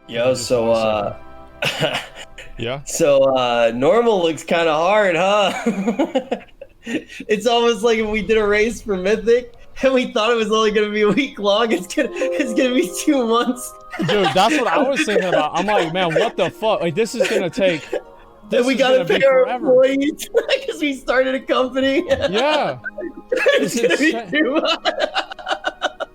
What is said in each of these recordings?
Yo, so yeah. So normal looks kind of hard, huh? It's almost like if we did a race for Mythic and we thought it was only gonna be a week long. It's gonna be 2 months. Dude, that's what I was thinking about. I'm like, man, what the fuck? Like, this is gonna take. Then we gotta pay our employees because we started a company. Yeah. It's gonna be too much.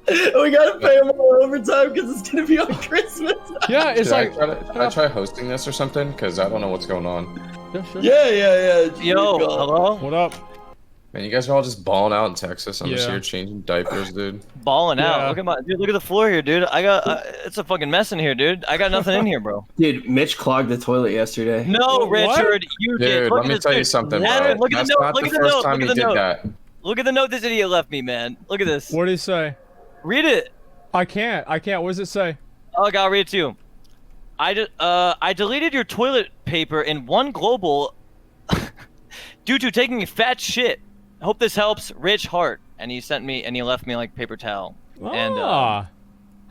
We gotta pay them all overtime because it's gonna be on Christmas. Yeah, it's like. I try hosting this or something? Because I don't know what's going on. Yeah, sure. Yeah. Yo, hello? What up? Man, you guys are all just balling out in Texas. I'm just here changing diapers, dude. Balling out. Look at the floor here, dude. I got it's a fucking mess in here, dude. I got nothing in here, bro. Dude, Mitch clogged the toilet yesterday. No, Richard, you did. Dude, let me tell you something, bro. Look at the note. Look at the note. Look at the note. Look at the note this idiot left me, man. Look at this. What did he say? Read it. I can't. What does it say? Oh, I'll read it to you. I deleted your toilet paper in one global due to taking a fat shit. I hope this helps. Rich Heart. And he sent me, and he left me like paper towel. And how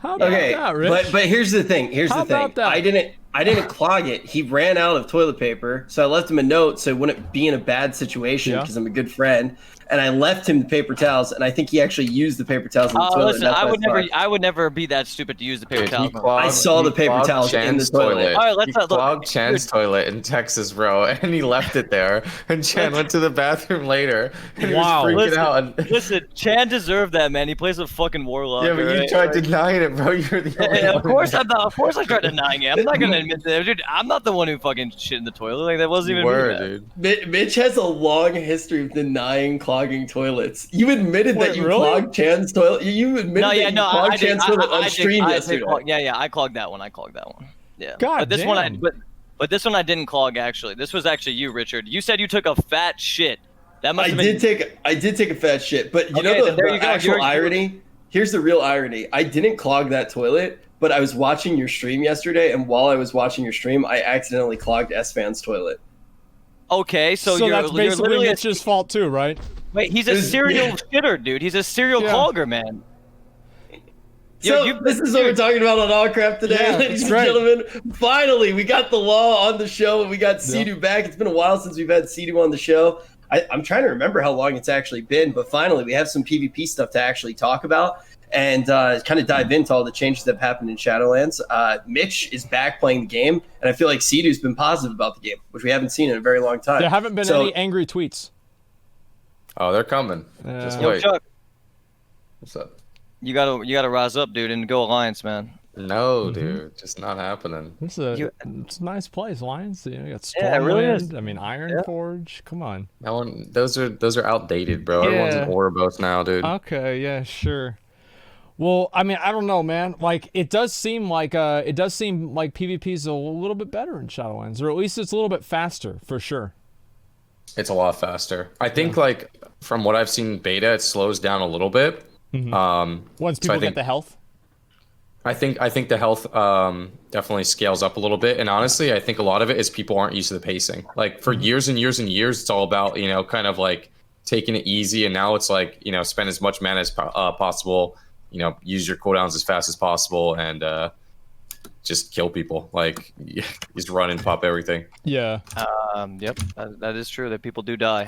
about that, Rich? but here's the thing. I didn't clog it. He ran out of toilet paper, so I left him a note so he wouldn't be in a bad situation because I'm a good friend. And I left him the paper towels, and I think he actually used the paper towels in the toilet. Listen, I would never be that stupid to use the paper towels. I saw the paper towels in the toilet. All right, let's look. He clogged Chan's toilet in Texas, bro, and he left it there. And Chan went to the bathroom later. And he was freaking out. Listen, Chan deserved that, man. He plays a fucking warlock. Yeah, but you tried denying it, bro. You're the only one. Of course I'm not. Of course I tried denying it. I'm not gonna admit that, dude. I'm not the one who fucking shit in the toilet. Like that wasn't even me. Dude. Mitch has a long history of denying clogging toilets. You admitted that you clogged Chan's toilet. You admitted that you clogged Chan's toilet on stream yesterday. I clogged that one. Yeah. God damn. But this one I didn't clog actually. This was actually you, Richard. You said you took a fat shit. That must have been. I did take a fat shit, but you know the actual irony? Here's the real irony. I didn't clog that toilet, but I was watching your stream yesterday, and while I was watching your stream, I accidentally clogged S-Fan's toilet. Okay, so that's basically Mitch's fault too, right? Wait, he's a serial shitter, dude. He's a serial clogger, man. So this is what we're talking about on Allcraft today, ladies and gentlemen. Finally, we got the law on the show, and we got Cdew back. It's been a while since we've had Cdew on the show. I'm trying to remember how long it's actually been, but finally we have some PvP stuff to actually talk about and kind of dive into all the changes that have happened in Shadowlands. Mitch is back playing the game, and I feel like Cdew's been positive about the game, which we haven't seen in a very long time. There haven't been any angry tweets. Oh, they're coming. Just Yo, wait. Chuck, what's up? You gotta rise up, dude, and go Alliance, man. No, dude, just not happening. It's a nice place, Alliance. You got Stormwind. Really is. I mean, Ironforge. Come on. That one, those are outdated, bro. Everyone's in Ouroboros now, dude. Okay, yeah, sure. Well, I mean, I don't know, man. Like, it does seem like PvP's a little bit better in Shadowlands, or at least it's a little bit faster for sure. It's a lot faster. I think, like, from what I've seen in beta, it slows down a little bit. Once people get the health. I think the health definitely scales up a little bit, and honestly, I think a lot of it is people aren't used to the pacing. Like for years and years and years, it's all about kind of like taking it easy, and now it's like spend as much mana as possible, use your cooldowns as fast as possible, and just kill people. Like just run and pop everything. Yeah. Yep, that is true. That people do die.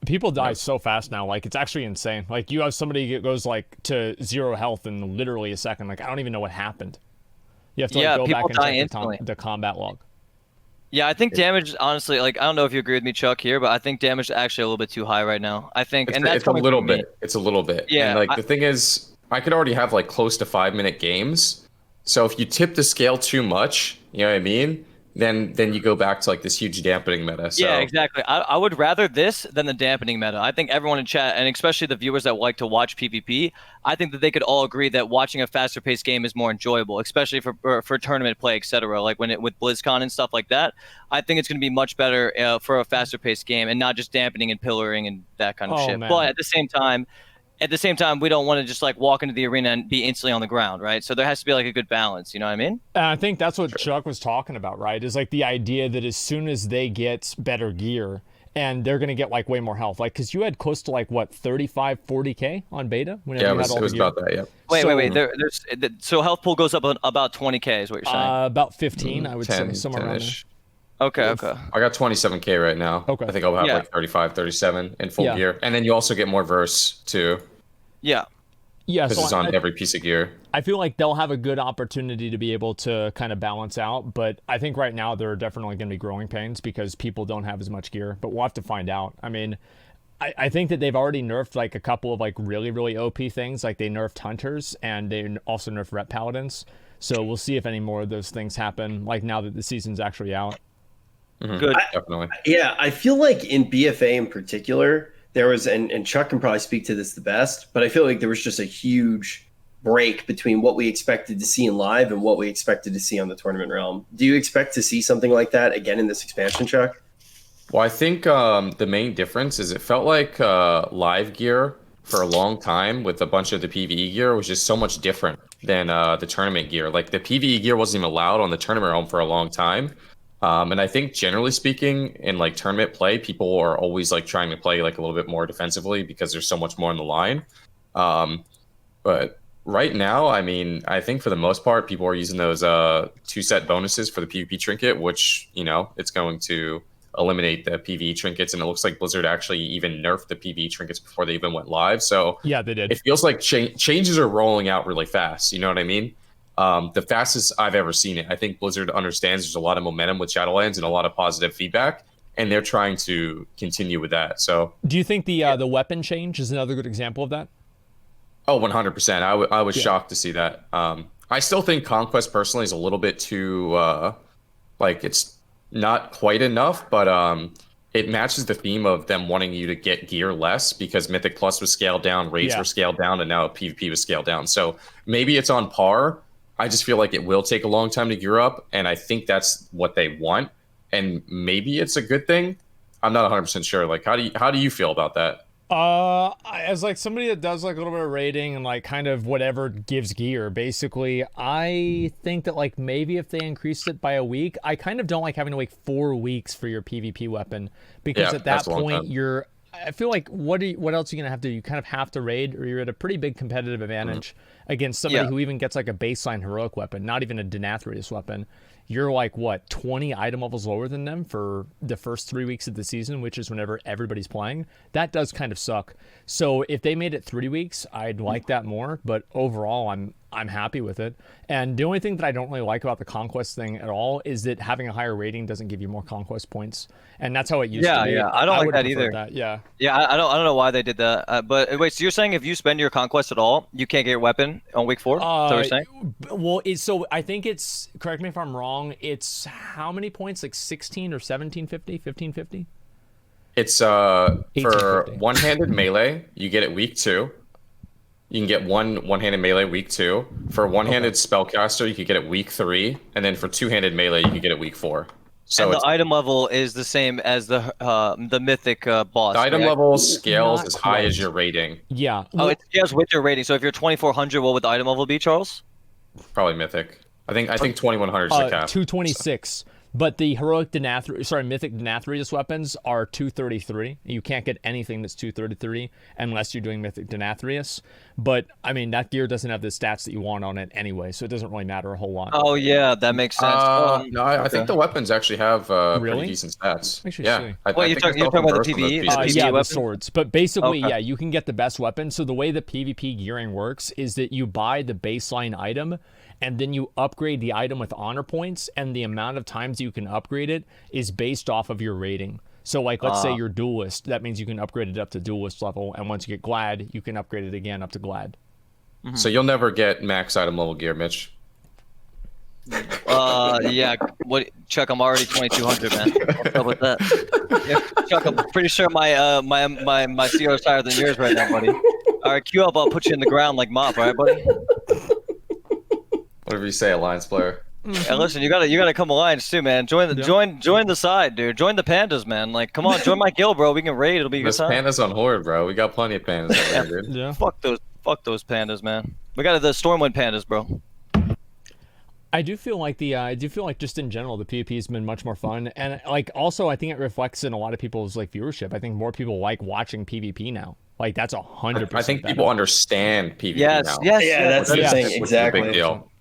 People die so fast now, like it's actually insane. Like you have somebody that goes like to 0 health in literally a second. Like I don't even know what happened. You have to go back and check the combat log. Yeah, I think damage, honestly, like I don't know if you agree with me, Chuck, here, but I think damage is actually a little bit too high right now. I think, it's a little bit. It's a little bit. Yeah. And the thing is, I could already have like close to 5-minute games. So if you tip the scale too much, you know what I mean? Then you go back to like this huge dampening meta. So. Yeah, exactly. I would rather this than the dampening meta. I think everyone in chat, and especially the viewers that like to watch PvP, I think that they could all agree that watching a faster paced game is more enjoyable, especially for tournament play, etc. Like with BlizzCon and stuff like that. I think it's going to be much better for a faster paced game and not just dampening and pillaring and that kind of shit. Man. But at the same time, we don't want to just like walk into the arena and be instantly on the ground, right? So there has to be like a good balance, you know what I mean? And I think that's what Chuck was talking about, right? Is like the idea that as soon as they get better gear and they're going to get like way more health. Like, because you had close to like what 35, 40k on beta. Yeah, it was about that. Yeah. Wait. So health pool goes up about 20k is what you're saying? About 15, I would say, somewhere around there. Okay. I got 27k right now. Okay. I think I'll have like 35, 37 in full gear, and then you also get more verse too. Yeah. Yeah, because it's on every piece of gear. I feel like they'll have a good opportunity to be able to kind of balance out, but I think right now there are definitely going to be growing pains because people don't have as much gear, but we'll have to find out. I mean, I think that they've already nerfed like a couple of like really, really OP things, like they nerfed Hunters and they also nerfed Rep Paladins, so we'll see if any more of those things happen, like now that the season's actually out. Good. Definitely. I feel like in BFA in particular, there was, and Chuck can probably speak to this the best, but I feel like there was just a huge break between what we expected to see in live and what we expected to see on the tournament realm. Do you expect to see something like that again in this expansion, Chuck? Well, I think the main difference is it felt like live gear for a long time with a bunch of the PvE gear was just so much different than the tournament gear. Like the PvE gear wasn't even allowed on the tournament realm for a long time. And I think generally speaking in like tournament play, people are always like trying to play like a little bit more defensively because there's so much more on the line. But right now, I mean, I think for the most part, people are using those 2-set bonuses for the PvP trinket, which, you know, it's going to eliminate the PvE trinkets. And it looks like Blizzard actually even nerfed the PvE trinkets before they even went live. So yeah, they did. It feels like changes are rolling out really fast. You know what I mean? The fastest I've ever seen it. I think Blizzard understands there's a lot of momentum with Shadowlands and a lot of positive feedback, and they're trying to continue with that. So, do you think the weapon change is another good example of that? Oh, 100%. I was shocked to see that. I still think Conquest personally is a little bit too like it's not quite enough, but it matches the theme of them wanting you to get gear less because Mythic Plus was scaled down, raids were scaled down, and now PvP was scaled down. So maybe it's on par. I just feel like it will take a long time to gear up, and I think that's what they want. And maybe it's a good thing. I'm not 100% sure. Like, how do you feel about that? As like somebody that does like a little bit of raiding and like kind of whatever gives gear, basically, I think that like maybe if they increased it by a week, I kind of don't like having to wait 4 weeks for your PvP weapon because at that point I feel like what else are you gonna have to do? You kind of have to raid, or you're at a pretty big competitive advantage against somebody who even gets like a baseline heroic weapon, not even a Denathrius weapon. You're like what 20 item levels lower than them for the first 3 weeks of the season, which is whenever everybody's playing. That does kind of suck. So if they made it 3 weeks, I'd like that more. But overall, I'm happy with it. And the only thing that I don't really like about the Conquest thing at all is that having a higher rating doesn't give you more Conquest points. And that's how it used to be. Yeah, I don't like that either. Yeah, I don't know why they did that. But wait, so you're saying if you spend your Conquest at all, you can't get your weapon on week 4? Is that what you're saying? Well, so I think it's, correct me if I'm wrong, it's how many points? Like 16 or 1750, 1550? It's for one-handed melee, you get it week 2. You can get one-handed melee week 2. For one-handed spellcaster, you could get it week 3, and then for two-handed melee, you could get it week 4. So and the item level is the same as the mythic boss. The item level scales as high as your rating. Yeah. Oh, it scales with your rating. So if you're 2400, what would the item level be, Charles? Probably mythic. I think 2100 is the cap. 226. So. But the heroic mythic Denathrius weapons are 233. You can't get anything that's 233 unless you're doing mythic Denathrius. But I mean, that gear doesn't have the stats that you want on it anyway, so it doesn't really matter a whole lot. Oh yeah, that makes sense. No, I think the weapons actually have pretty decent stats. Yeah. You're talking about the PvE? Yeah, the swords. But basically, yeah, you can get the best weapon. So the way the PvP gearing works is that you buy the baseline item, and then you upgrade the item with honor points, and the amount of times you can upgrade it is based off of your rating. So like, let's say you're duelist, that means you can upgrade it up to duelist level, and once you get glad, you can upgrade it again up to glad. So you'll never get max item level gear, Mitch. Yeah. What, Chuck? I'm already 2200, man. What's up with that? Yeah, Chuck, I'm pretty sure my CR is higher than yours right now, buddy. All right, queue up. I'll put you in the ground like Mop, all right, buddy? Whatever you say, Alliance player. Hey, listen, you gotta come Alliance too, man. Join the side, dude. Join the pandas, man. Like, come on, join my guild, bro. We can raid. It'll be a good time. There's pandas on Horde, bro. We got plenty of pandas out there, dude. Yeah. Fuck those pandas, man. We got the Stormwind pandas, bro. I do feel like just in general the PvP has been much more fun, and like also I think it reflects in a lot of people's like viewership. I think more people like watching PvP now. Like that's 100%. I think people understand PvP now. Yeah, that's the thing. Exactly. Big deal.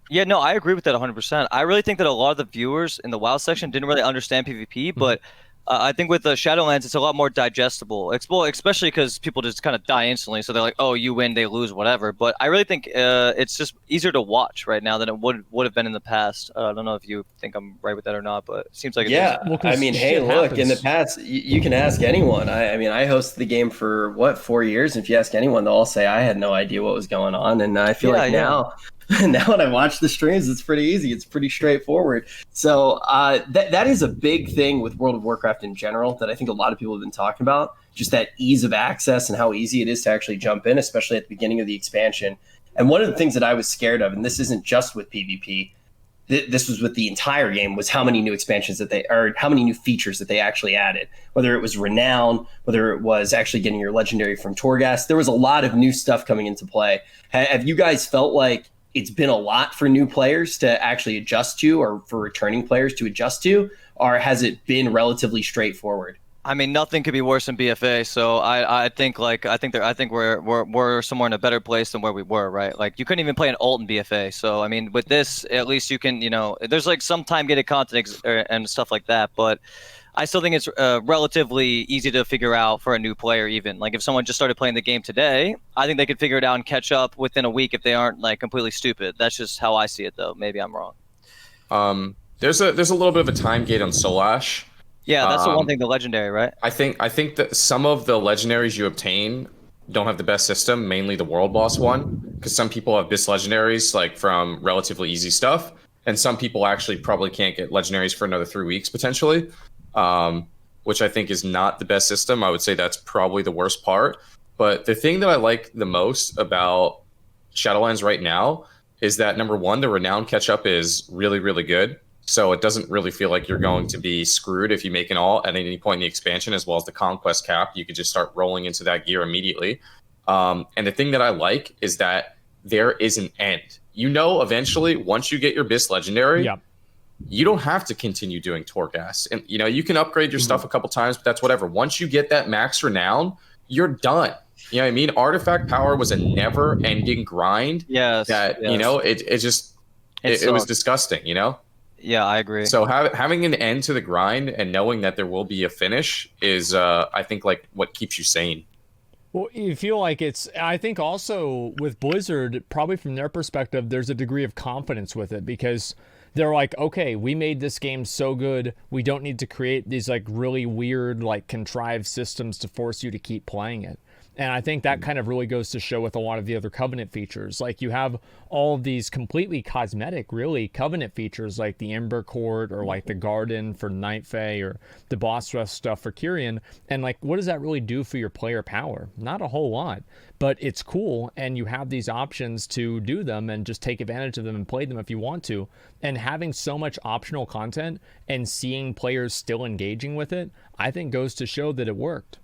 Yeah, no, I agree with that 100%. I really think that a lot of the viewers in the WoW section didn't really understand PvP, but I think with the Shadowlands, it's a lot more digestible. Especially because people just kind of die instantly, so they're like, "Oh, you win, they lose, whatever." But I really think it's just easier to watch right now than it would have been in the past. I don't know if you think I'm right with that or not, but it seems like it is. Well, I mean, hey, look, in the past, you can ask anyone. I mean, I hosted the game for 4 years. If you ask anyone, they'll all say I had no idea what was going on, and I feel like now. Now when I watch the streams, it's pretty easy. It's pretty straightforward. So that is a big thing with World of Warcraft in general that I think a lot of people have been talking about. Just that ease of access and how easy it is to actually jump in, especially at the beginning of the expansion. And one of the things that I was scared of, and this isn't just with PvP, this was with the entire game, was how many new expansions how many new features that they actually added. Whether it was Renown, whether it was actually getting your Legendary from Torghast, there was a lot of new stuff coming into play. Have you guys felt like it's been a lot for new players to actually adjust to, or for returning players to adjust to, or has it been relatively straightforward? I mean, nothing could be worse than BFA. So I think we're somewhere in a better place than where we were, right? Like you couldn't even play an ult in BFA. So I mean, with this, at least you can, there's like some time-gated content and stuff like that, but I still think it's relatively easy to figure out for a new player even. Like if someone just started playing the game today, I think they could figure it out and catch up within a week if they aren't like completely stupid. That's just how I see it though. Maybe I'm wrong. There's a little bit of a time gate on Solash. Yeah, that's the one thing, the Legendary, right? I think that some of the Legendaries you obtain don't have the best system, mainly the World Boss one, because some people have BIS Legendaries like from relatively easy stuff, and some people actually probably can't get Legendaries for another 3 weeks potentially. Which I think is not the best system. I would say that's probably the worst part. But the thing that I like the most about Shadowlands right now is that, number one, the Renown catch-up is really, really good. So it doesn't really feel like you're going to be screwed if you make an ult at any point in the expansion, as well as the Conquest cap. You could just start rolling into that gear immediately. And the thing that I like is that there is an end. Eventually, once you get your BIS Legendary, you don't have to continue doing Torghast. And, you can upgrade your stuff a couple times, but that's whatever. Once you get that max Renown, you're done. You know what I mean? Artifact power was a never-ending grind. Yes. It was disgusting, Yeah, I agree. So having an end to the grind and knowing that there will be a finish is, I think, like what keeps you sane. Well, you feel like I think also with Blizzard, probably from their perspective, there's a degree of confidence with it because they're like, okay, we made this game so good, we don't need to create these like really weird, like contrived systems to force you to keep playing it. And I think that kind of really goes to show with a lot of the other Covenant features. Like you have all of these completely cosmetic, really, Covenant features like the Ember Court or like the Garden for Night Fae or the boss rush stuff for Kyrian. And like, what does that really do for your player power? Not a whole lot, but it's cool. And you have these options to do them and just take advantage of them and play them if you want to. And having so much optional content and seeing players still engaging with it, I think goes to show that it worked.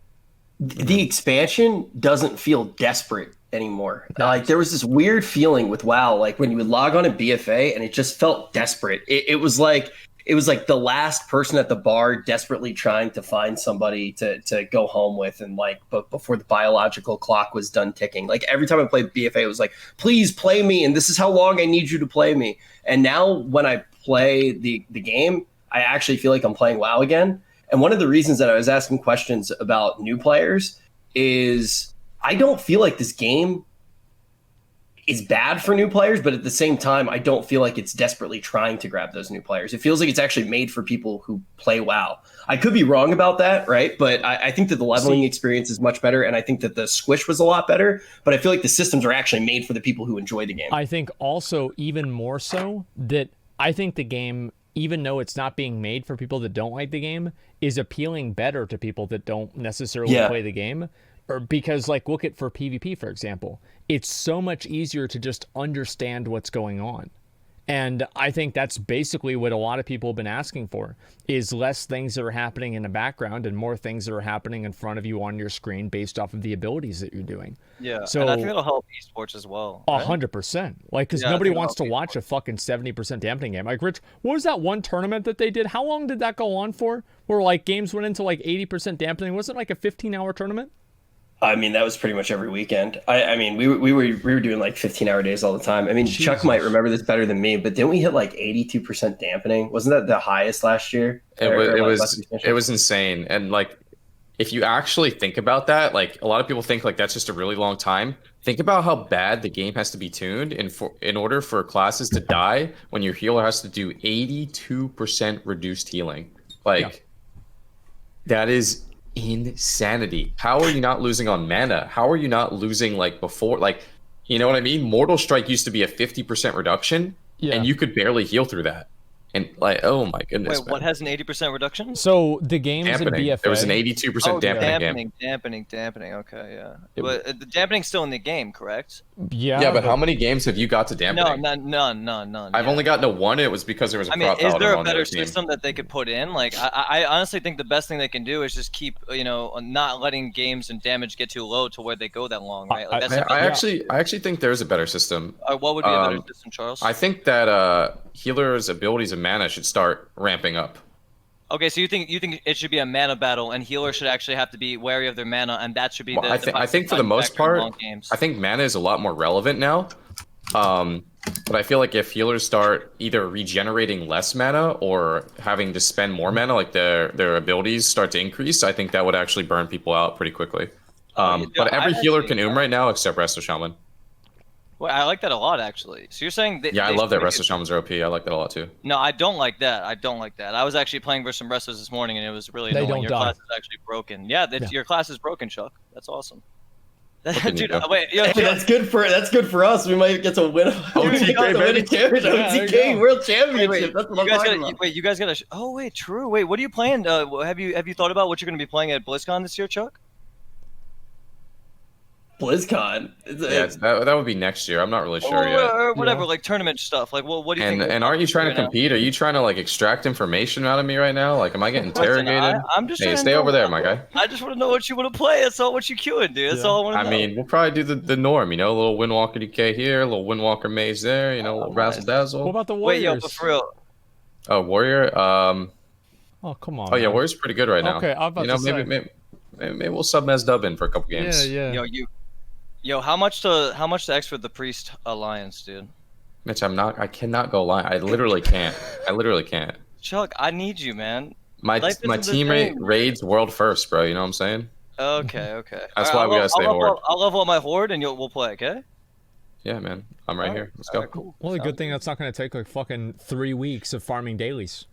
The expansion doesn't feel desperate anymore. Like there was this weird feeling with WoW, like when you would log on to BFA and it just felt desperate. It was like the last person at the bar desperately trying to find somebody to go home with, and like before the biological clock was done ticking. Like every time I played BFA, it was like, please play me, and this is how long I need you to play me. And now when I play the game, I actually feel like I'm playing WoW again. And one of the reasons that I was asking questions about new players is I don't feel like this game is bad for new players, but at the same time, I don't feel like it's desperately trying to grab those new players. It feels like it's actually made for people who play WoW. I could be wrong about that, right? But I think that the leveling experience is much better, and I think that the squish was a lot better, but I feel like the systems are actually made for the people who enjoy the game. I think also even more so that I think the game, even though it's not being made for people that don't like the game, is appealing better to people that don't necessarily play the game. Or because, like, look at for PvP, for example, it's so much easier to just understand what's going on. And I think that's basically what a lot of people have been asking for, is less things that are happening in the background and more things that are happening in front of you on your screen based off of the abilities that you're doing. Yeah, so and I think it'll help esports as well. Right? 100%. Like, because nobody wants to watch a fucking 70% dampening game. Like, Rich, what was that one tournament that they did? How long did that go on for? Where, like, games went into, like, 80% dampening? Wasn't it, like, a 15-hour tournament? I mean, that was pretty much every weekend. I mean, we were doing like 15-hour days all the time. I mean, Jesus. Chuck might remember this better than me, but didn't we hit like 82% dampening? Wasn't that the highest last year? It was insane. And like, if you actually think about that, like a lot of people think like that's just a really long time. Think about how bad the game has to be tuned in order for classes to die when your healer has to do 82% reduced healing. Like, that is insanity. How are you not losing on mana? How are you not losing like before? Like, you know what I mean? Mortal Strike used to be a 50% reduction, and you could barely heal through that. And like, oh my goodness. Wait, what has an 80% reduction? So the games dampening. in BFA. There was an 82% dampening. Dampening. Okay, yeah. But the dampening's still in the game, correct? Yeah. Yeah, but how many games have you got to dampening? None. I've only gotten to one. It was because there was a prop is there a on better the team. system that they could put in? Like, I honestly think the best thing they can do is just keep, not letting games and damage get too low to where they go that long, right? Like, I actually think there's a better system. What would be a better system, Charles? I think that healers' abilities of mana should start ramping up. Okay, so you think it should be a mana battle, and healers should actually have to be wary of their mana, and that should be I think for the most part, I think mana is a lot more relevant now. But I feel like if healers start either regenerating less mana or having to spend more mana, like their abilities start to increase, I think that would actually burn people out pretty quickly. But every healer can right now except Resto Shaman. Well, I like that a lot, actually. So you're saying that? Yeah, I love that Resto Shamans are OP. I like that a lot too. No, I don't like that. I was actually playing versus some Restos this morning, and it was really annoying. Your class is actually broken. Yeah, your class is broken, Chuck. That's awesome. Dude, wait, that's good for us. We might get to win OTK World Championship. That's what I'm talking about. Wait, you guys gotta. Oh wait, true. Wait, what are you playing? Have you thought about what you're gonna be playing at Blizzcon this year, Chuck? Blizzcon. That would be next year. I'm not really sure yet. Or whatever, like tournament stuff. Like, well, what do you think? And aren't you trying to compete? Are you trying to like extract information out of me right now? Like, am I getting interrogated? I'm just hey, stay over there, my guy. I just want to know what you want to play. That's all what you queuing, dude. That's all I want to know. I mean, we'll probably do the norm, a little Windwalker DK here, a little Windwalker Maze there, a little Razzle Dazzle. What about the Warriors? Wait, but for real. Oh, Warrior. Oh, come on. Oh, yeah, Warrior's pretty good right now. Okay, I'm about to say. Maybe we'll sub Mez Dub in for a couple games. Yeah. Yo, how much to X for the Priest Alliance, dude? Mitch, I cannot go line. I literally can't. Chuck, I need you, man. My teammate raids world first, bro. You know what I'm saying? Okay. That's why we gotta stay horde. I'll level up my horde and we'll play, okay? Yeah, man. I'm right here. Let's go. Cool. Well, the good thing that's not gonna take like fucking 3 weeks of farming dailies.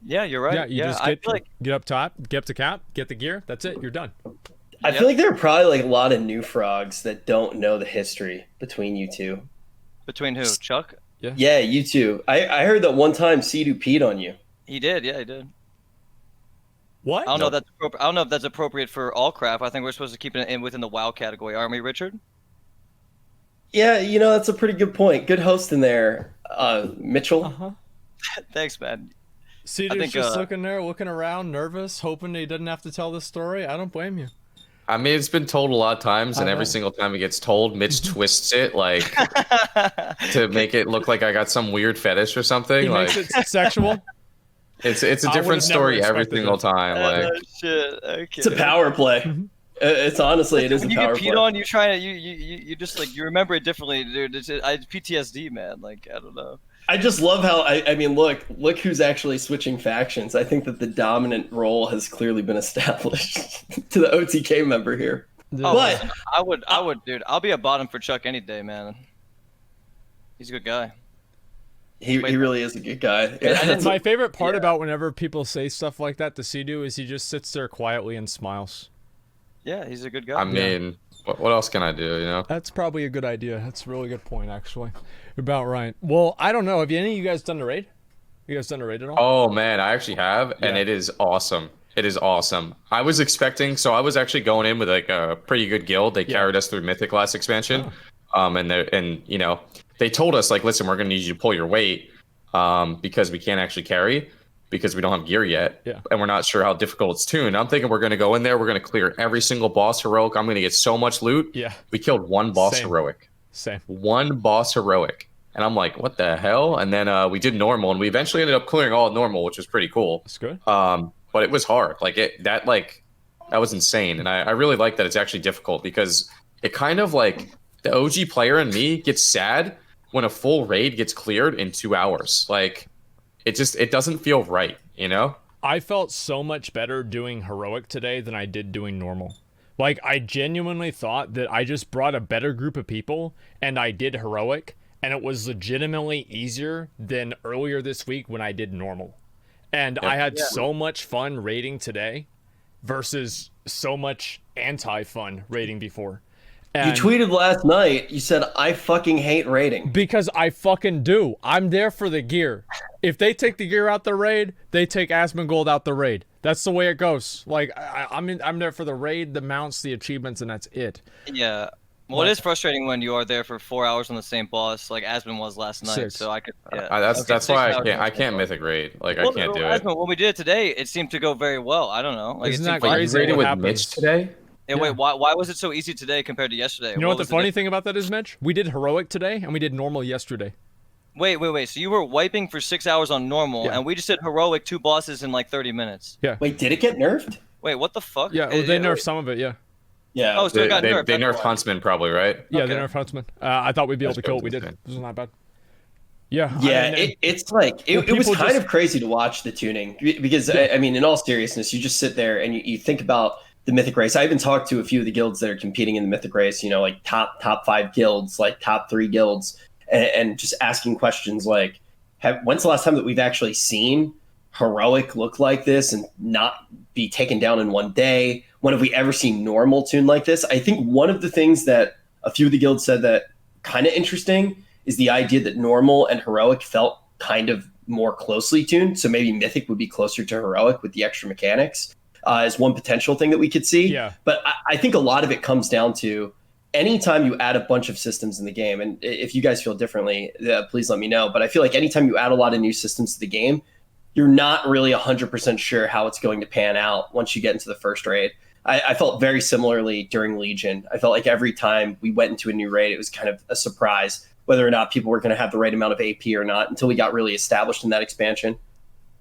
Yeah, you're right. Yeah, just get up top, get up to cap, get the gear. That's it. You're done. I feel like there are probably like a lot of new frogs that don't know the history between you two. Between who? Chuck? Yeah, you two. I heard that one time Cdew peed on you. He did. Yeah, he did. What? I don't know if that's appropriate. I don't know if that's appropriate for all craft. I think we're supposed to keep it within the WoW category, aren't we, Richard? Yeah, that's a pretty good point. Good host in there, Mitchell. Thanks, man. Cdew's just looking around, nervous, hoping he doesn't have to tell this story. I don't blame you. I mean, it's been told a lot of times, and every single time it gets told, Mitch twists it like to make it look like I got some weird fetish or something. He makes it sexual. It's a different story every single time. Like, shit. Okay. It's a power play. It's honestly, it is a power play. You get peed on, you try to you just like you remember it differently, dude. It's PTSD, man. Like I don't know. I just love how I mean look who's actually switching factions. I think that the dominant role has clearly been established to the OTK member here. But I would, dude. I'll be a bottom for Chuck any day, man. He's a good guy. He really is a good guy. Yeah, my favorite part about whenever people say stuff like that to Cdew is he just sits there quietly and smiles. Yeah, he's a good guy. I mean, what else can I do, That's probably a good idea. That's a really good point, actually. You're about right. Well, I don't know. Have any of you guys done a raid? You guys done a raid at all? Oh, man, I actually have, and it is awesome. It is awesome. I was actually going in with like a pretty good guild. They carried us through Mythic last expansion. And they told us like, listen, we're going to need you to pull your weight because we can't actually carry because we don't have gear yet. Yeah. And we're not sure how difficult it's tuned. I'm thinking we're going to go in there. We're going to clear every single boss heroic. I'm going to get so much loot. Yeah. We killed one boss Same. heroic. Same. One boss heroic. And I'm like, what the hell? And then we did normal, and we eventually ended up clearing all normal, which was pretty cool. That's good. But it was hard. Like that was insane. And I really like that it's actually difficult because it kind of like the OG player in me gets sad when a full raid gets cleared in 2 hours. Like it doesn't feel right, you know? I felt so much better doing heroic today than I did doing normal. Like, I genuinely thought that I just brought a better group of people and I did heroic, and it was legitimately easier than earlier this week when I did normal. And I had so much fun raiding today versus so much anti-fun raiding before. And you tweeted last night, you said, I fucking hate raiding. Because I fucking do. I'm there for the gear. If they take the gear out the raid, they take Asmongold out the raid. That's the way it goes. Like, I'm there for the raid, the mounts, the achievements, and that's it. Yeah. Well, it is frustrating when you are there for 4 hours on the same boss, like Asmon was last night. 6. So I could. Yeah. That's why I can't mythic raid. Like I can't do it. Asmon, when we did it today, it seemed to go very well. I don't know. Like, Isn't that Like, crazy? you raided What with happens? Mitch today? Yeah, wait, why was it so easy today compared to yesterday? You know what the funny thing about that is, Mitch? We did heroic today, and we did normal yesterday. Wait. So you were wiping for 6 hours on normal, Yeah. and we just did heroic 2 bosses in like 30 minutes. Yeah. Wait, did it get nerfed? Wait, what the fuck? Yeah, they nerfed some of it, yeah. Yeah. Oh, so it got nerfed. They nerfed Huntsman probably, right? Yeah, Okay. they nerfed Huntsman. I thought we'd be able to kill it. We did. That's This was not bad. Yeah. Yeah, I mean, it's like it was people kind just- of crazy to watch the tuning because I mean, in all seriousness, you just sit there and you think about the mythic race. I even talked to a few of the guilds that are competing in the mythic race. You know, like top 5 guilds, like top 3 guilds, and just asking questions like, when's the last time that we've actually seen heroic look like this and not be taken down in one day? When have we ever seen normal tune like this? I think one of the things that a few of the guilds said that kind of interesting is the idea that normal and heroic felt kind of more closely tuned. So maybe mythic would be closer to heroic with the extra mechanics as one potential thing that we could see. Yeah. But I think a lot of it comes down to anytime you add a bunch of systems in the game, and if you guys feel differently, please let me know. But I feel like anytime you add a lot of new systems to the game, you're not really 100% sure how it's going to pan out once you get into the first raid. I felt very similarly during Legion. I felt like every time we went into a new raid, it was kind of a surprise whether or not people were going to have the right amount of AP or not until we got really established in that expansion.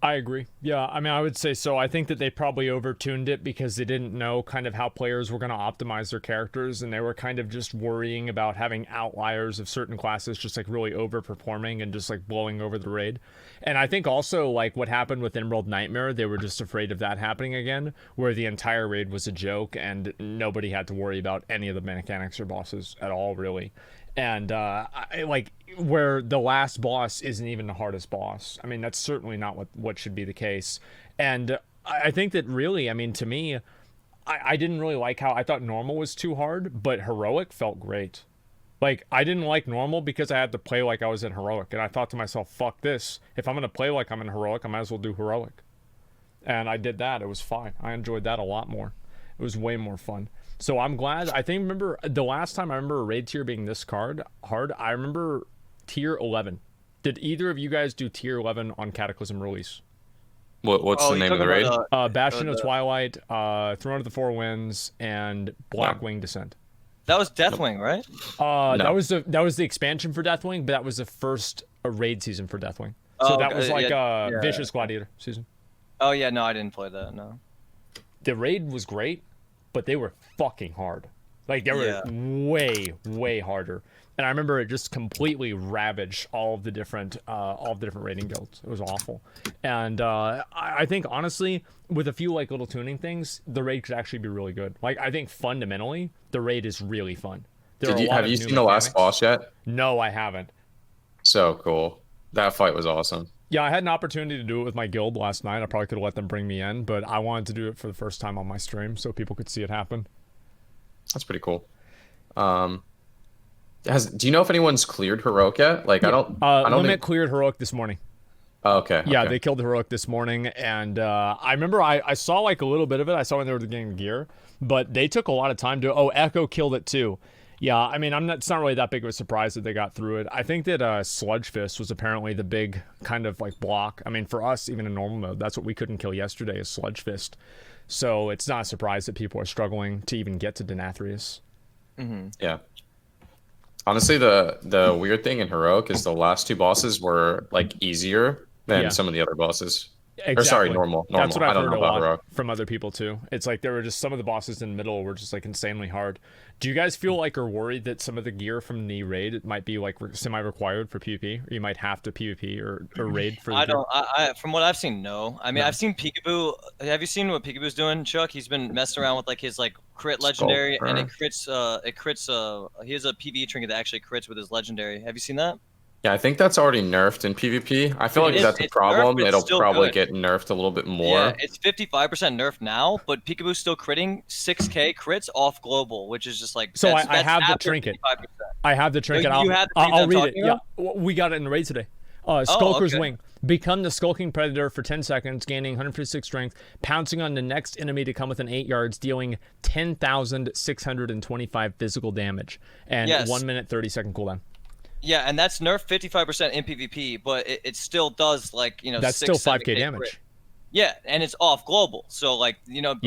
I agree. Yeah, I mean, I would say so. I think that they probably overtuned it because they didn't know kind of how players were going to optimize their characters, and they were kind of just worrying about having outliers of certain classes just like really overperforming and just like blowing over the raid. And I think also like what happened with Emerald Nightmare, they were just afraid of that happening again, where the entire raid was a joke and nobody had to worry about any of the mechanics or bosses at all, really. And where the last boss isn't even the hardest boss. I mean, that's certainly not what should be the case. And I think that really, I mean, to me, I didn't really like how I thought normal was too hard, but heroic felt great. Like, I didn't like normal because I had to play like I was in heroic. And I thought to myself, fuck this. If I'm going to play like I'm in heroic, I might as well do heroic. And I did that. It was fine. I enjoyed that a lot more. It was way more fun. So I'm glad. I think, remember, the last time I remember a raid tier being this hard, I remember tier 11. Did either of you guys do tier 11 on Cataclysm release? What's the name of the raid? Bastion of Twilight, Throne of the Four Winds, and Blackwing Descent. That was Deathwing, right? No. That was the expansion for Deathwing, but that was the first raid season for Deathwing. So that was like Vicious Gladiator season. Oh yeah, no, I didn't play that. No. The raid was great, but they were fucking hard. Like, they were way harder. And I remember it just completely ravaged all of the different raiding guilds. It was awful. And I think, honestly, with a few like little tuning things, the raid could actually be really good. Like, I think fundamentally, the raid is really fun. Have you seen the last boss yet? No, I haven't. So cool. That fight was awesome. Yeah, I had an opportunity to do it with my guild last night. I probably could have let them bring me in, but I wanted to do it for the first time on my stream so people could see it happen. That's pretty cool. Do you know if anyone's cleared heroic yet? Like, I don't Limit cleared heroic this morning. Oh, okay. Yeah, okay. they killed heroic this morning, and I remember I saw like a little bit of it. I saw when they were getting gear, but they took a lot of time to. Oh, Echo killed it too. Yeah, I mean, it's not really that big of a surprise that they got through it. I think that Sludge Fist was apparently the big kind of like block. I mean, for us, even in normal mode, that's what we couldn't kill yesterday is Sludge Fist. So it's not a surprise that people are struggling to even get to Denathrius. Yeah. Honestly, the weird thing in Heroic is the last 2 bosses were like easier than some of the other bosses. Exactly. Or sorry, normal. That's what I've heard know a about lot Heroic. from other people too. It's like there were just some of the bosses in the middle were just like insanely hard. Do you guys feel like or worried that some of the gear from the raid might be like semi-required for PvP, or you might have to PvP or raid for? I don't. From what I've seen, no. I mean, I've seen Peekaboo. Have you seen what Peekaboo's doing, Chuck? He's been messing around with like his like crit legendary, and it crits. He has a PvE trinket that actually crits with his legendary. Have you seen that? Yeah, I think that's already nerfed in PvP. I feel like that's a problem. Nerfed, it'll probably good. get nerfed a little bit more. Yeah, it's 55% nerfed now, but Peekaboo's still critting 6k crits off global, which is just like. So I have the trinket. 55%. I have the trinket. I'll read it. Yeah, we got it in the raid today. Skulker's Wing. Become the Skulking Predator for 10 seconds, gaining 156 strength, pouncing on the next enemy to come within 8 yards, dealing 10,625 physical damage, and 1 minute 30-second cooldown. Yeah, and that's nerfed 55% in PvP, but it still does like that's still 5k damage. Crit. Yeah, and it's off global, so like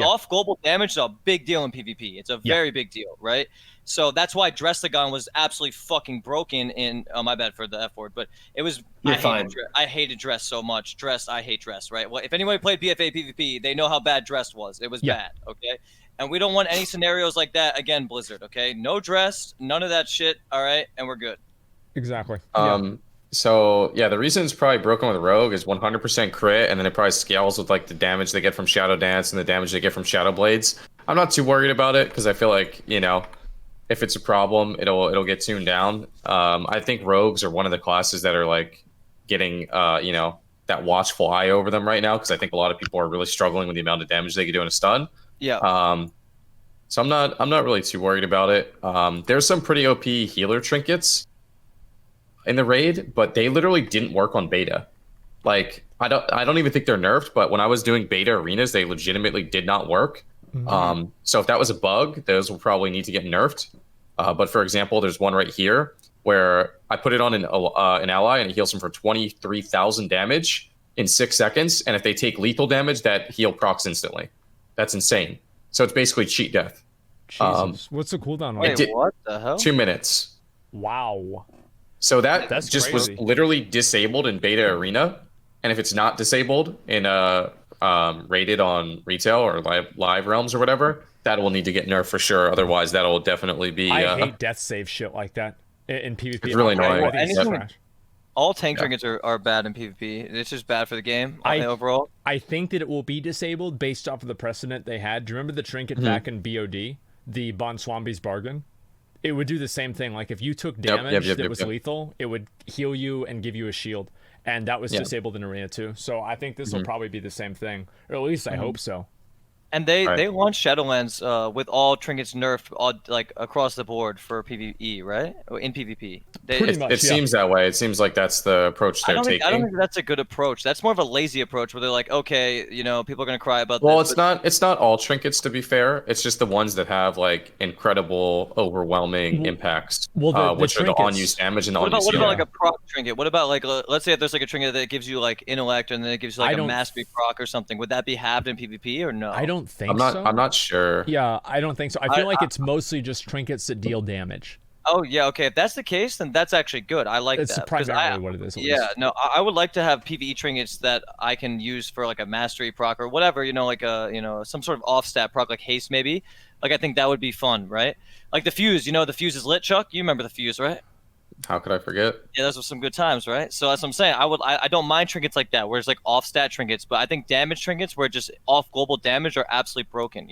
off global damage is a big deal in PvP. It's a very big deal, right? So that's why Drestagon was absolutely fucking broken in. Oh, my bad for the F word, but it was. I hated Dress so much. I hate Dress. Right. Well, if anybody played BFA PvP, they know how bad Dress was. It was bad. Okay. And we don't want any scenarios like that again, Blizzard. Okay. No Dress, none of that shit. All right, and we're good. Exactly. So yeah, the reason it's probably broken with Rogue is 100% crit, and then it probably scales with like the damage they get from Shadow Dance and the damage they get from Shadow Blades. I'm not too worried about it because I feel like if it's a problem, it'll get tuned down. I think Rogues are one of the classes that are like getting that watchful eye over them right now because I think a lot of people are really struggling with the amount of damage they can do in a stun. Yeah. So I'm not really too worried about it. There's some pretty OP healer trinkets in the raid, but they literally didn't work on beta. Like I don't even think they're nerfed, but when I was doing beta arenas, they legitimately did not work. So if that was a bug, those will probably need to get nerfed. But for example, there's one right here where I put it on an ally and it heals them for 23,000 damage in 6 seconds. And if they take lethal damage, that heal procs instantly. That's insane. So it's basically cheat death. Jesus. What's the cooldown on Wait, what the hell? 2 minutes. Wow. So that's just crazy. Was literally disabled in beta arena. And if it's not disabled in rated on retail or live realms or whatever, that will need to get nerfed for sure. Otherwise, that'll definitely be. I hate death save shit like that in PvP. It's really annoying. All tank trinkets are bad in PvP. It's just bad for the game overall. I think that it will be disabled based off of the precedent they had. Do you remember the trinket back in BOD, the Bonswambi's Bargain? It would do the same thing. Like if you took damage that was lethal, it would heal you and give you a shield. And that was disabled in Arena too. So I think this will probably be the same thing. Or at least I hope so. And they launched Shadowlands with all trinkets nerfed like across the board for PvE, right? In PvP. It seems that way. It seems like that's the approach they're taking. I don't think that's a good approach. That's more of a lazy approach where they're like, okay, people are gonna cry about this. Well, it's not all trinkets, to be fair. It's just the ones that have like incredible, overwhelming impacts. Well, which are the on-use damage and the on-use. What about like a proc trinket? What about like let's say if there's like a trinket that gives you like intellect and then it gives you like a mastery proc or something? Would that be halved in PvP or no? I don't think so. I'm not sure. Yeah, I don't think so. I feel like it's mostly just trinkets that deal damage. Oh yeah, okay. If that's the case, then that's actually good. I like that. It's primarily what it is. Yeah, no, I would like to have PvE trinkets that I can use for like a mastery proc or whatever. Like some sort of off stat proc, like haste maybe. Like I think that would be fun, right? Like the fuse. The fuse is lit, Chuck. You remember the fuse, right? How could I forget? Yeah, those were some good times, right? So that's what I'm saying. I don't mind trinkets like that, where it's like off stat trinkets, but I think damage trinkets where just off global damage are absolutely broken,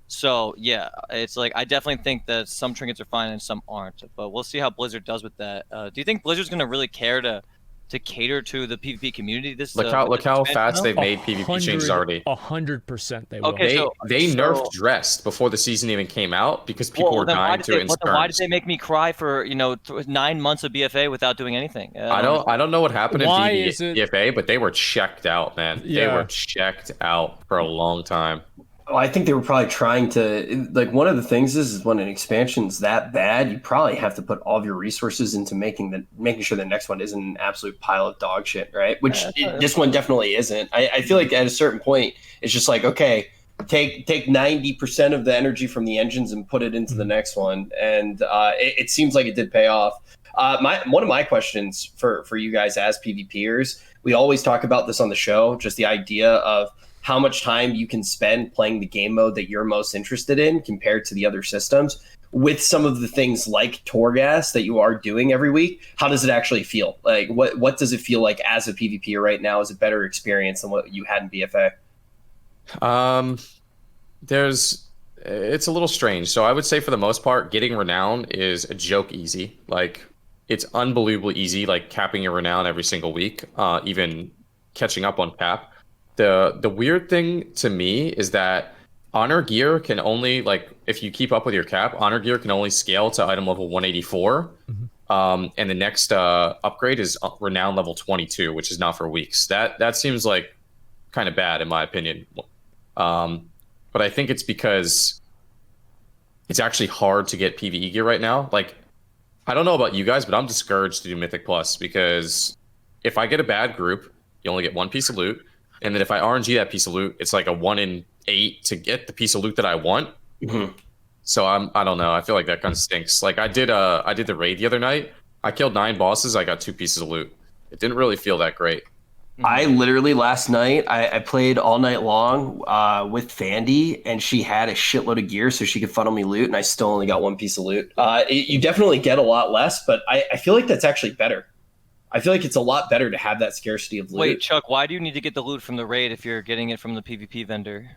So yeah, it's like I definitely think that some trinkets are fine and some aren't, but we'll see how Blizzard does with that. Do you think Blizzard's gonna really care to cater to the PvP community? Look how fast they've made PvP changes already. 100% they will. Okay, they nerfed Dressed before the season even came out because people were dying to it in skirms. Why did they make me cry for 9 months of BFA without doing anything? I don't know what happened in BFA, but they were checked out, man. Yeah. They were checked out for a long time. Oh, I think they were probably trying to, like, one of the things is when an expansion's that bad, you probably have to put all of your resources into making sure the next one isn't an absolute pile of dog shit, right? Which this one definitely isn't. I feel like at a certain point, it's just like, okay, take 90% of the energy from the engines and put it into the next one, and it seems like it did pay off. One of my questions for you guys as PvPers, we always talk about this on the show, just the idea of how much time you can spend playing the game mode that you're most interested in compared to the other systems. With some of the things like Torghast that you are doing every week, how does it actually feel? Like, what does it feel like as a PvPer right now? Is a better experience than what you had in BFA? It's a little strange. So I would say for the most part, getting renown is a joke easy. Like, it's unbelievably easy, like capping your renown every single week, even catching up on cap. The weird thing to me is that honor gear can only, like, if you keep up with your cap, honor gear can only scale to item level 184. And the next upgrade is renown level 22, which is not for weeks. That seems like kind of bad in my opinion. But I think it's because it's actually hard to get PvE gear right now. Like, I don't know about you guys, but I'm discouraged to do Mythic Plus because if I get a bad group, you only get one piece of loot. And then if I RNG that piece of loot, it's like a 1 in 8 to get the piece of loot that I want. So I don't know. I feel like that kind of stinks. Like I did the raid the other night. I killed 9 bosses. I got 2 pieces of loot. It didn't really feel that great. I literally last night, I played all night long with Fandy, and she had a shitload of gear so she could funnel me loot, and I still only got 1 piece of loot. You definitely get a lot less, but I feel like that's actually better. I feel like it's a lot better to have that scarcity of loot. Wait, Chuck, why do you need to get the loot from the raid if you're getting it from the PvP vendor?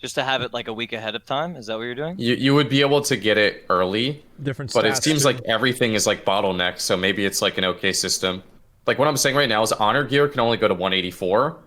Just to have it like a week ahead of time? Is that what you're doing? You would be able to get it early, Different but it stats, seems too. like everything is like bottlenecked, so maybe it's like an okay system. Like what I'm saying right now is honor gear can only go to 184.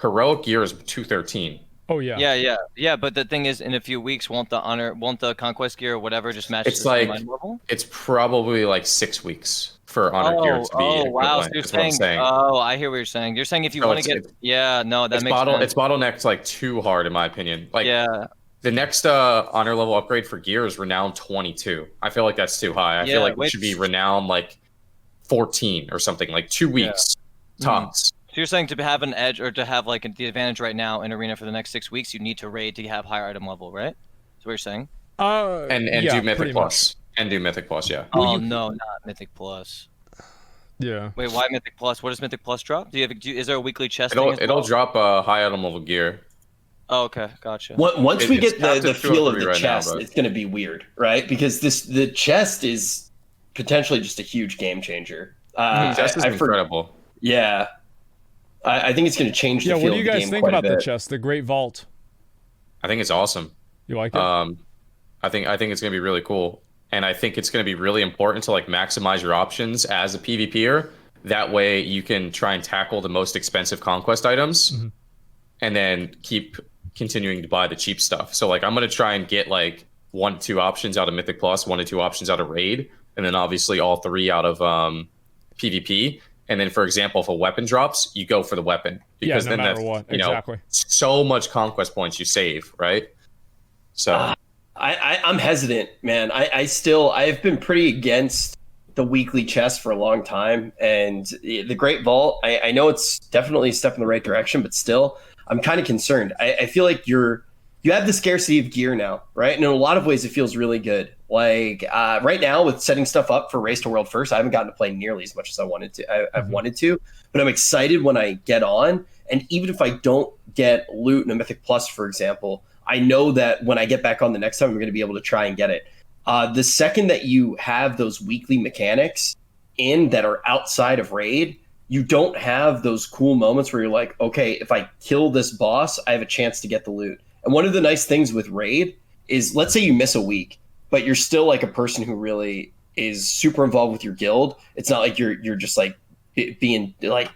Heroic gear is 213. Oh yeah. Yeah. But the thing is, in a few weeks, won't the conquest gear or whatever just match It's the same like item level? it's probably like 6 weeks for honor gear to be wow. So equivalent. you're Is what I'm saying. Oh, I hear what you're saying. You're saying if you So want to get, that makes sense. It's bottlenecked like too hard in my opinion. Like Yeah. the next honor level upgrade for gear is renown 22. I feel like that's too high. I feel like it should be renown like 14 or something, like 2 weeks tops. So you're saying to have an edge or to have like the advantage right now in arena for the next 6 weeks, you need to raid to have higher item level, right? That's what you're saying. And yeah, do Mythic pretty Plus. And do Mythic Plus, yeah. Oh no, not Mythic Plus. Yeah. Wait, why Mythic Plus? What does Mythic Plus drop? Is there a weekly chest? It'll drop high item level gear. Oh, okay, gotcha. Once we get the feel of the right chest, now, it's going to be weird, right? Because the chest is potentially just a huge game changer. The chest is incredible. Yeah. I think it's going to change the feel of the game. What do you guys think about the chest, the Great Vault? I think it's awesome. You like it? I think it's going to be really cool. And I think it's going to be really important to like maximize your options as a PvPer. That way you can try and tackle the most expensive conquest items and then keep continuing to buy the cheap stuff. So like I'm going to try and get like 1 to 2 options out of Mythic Plus, 1 to 2 options out of Raid, and then obviously all 3 out of PvP. And then, for example, if a weapon drops, you go for the weapon because no then matter what. Exactly. So much conquest points you save, right? So I'm hesitant, man. I've been pretty against the weekly chest for a long time, and the Great Vault. I know it's definitely a step in the right direction, but still, I'm kind of concerned. I feel like you have the scarcity of gear now, right? And in a lot of ways, it feels really good. Like right now, with setting stuff up for Race to World First, I haven't gotten to play nearly as much as I wanted to. I've wanted to, but I'm excited when I get on. And even if I don't get loot in a Mythic Plus, for example, I know that when I get back on the next time, I'm going to be able to try and get it. The second that you have those weekly mechanics in that are outside of Raid, you don't have those cool moments where you're like, okay, if I kill this boss, I have a chance to get the loot. And one of the nice things with Raid is, let's say you miss a week, but you're still like a person who really is super involved with your guild. It's not like you're just like being like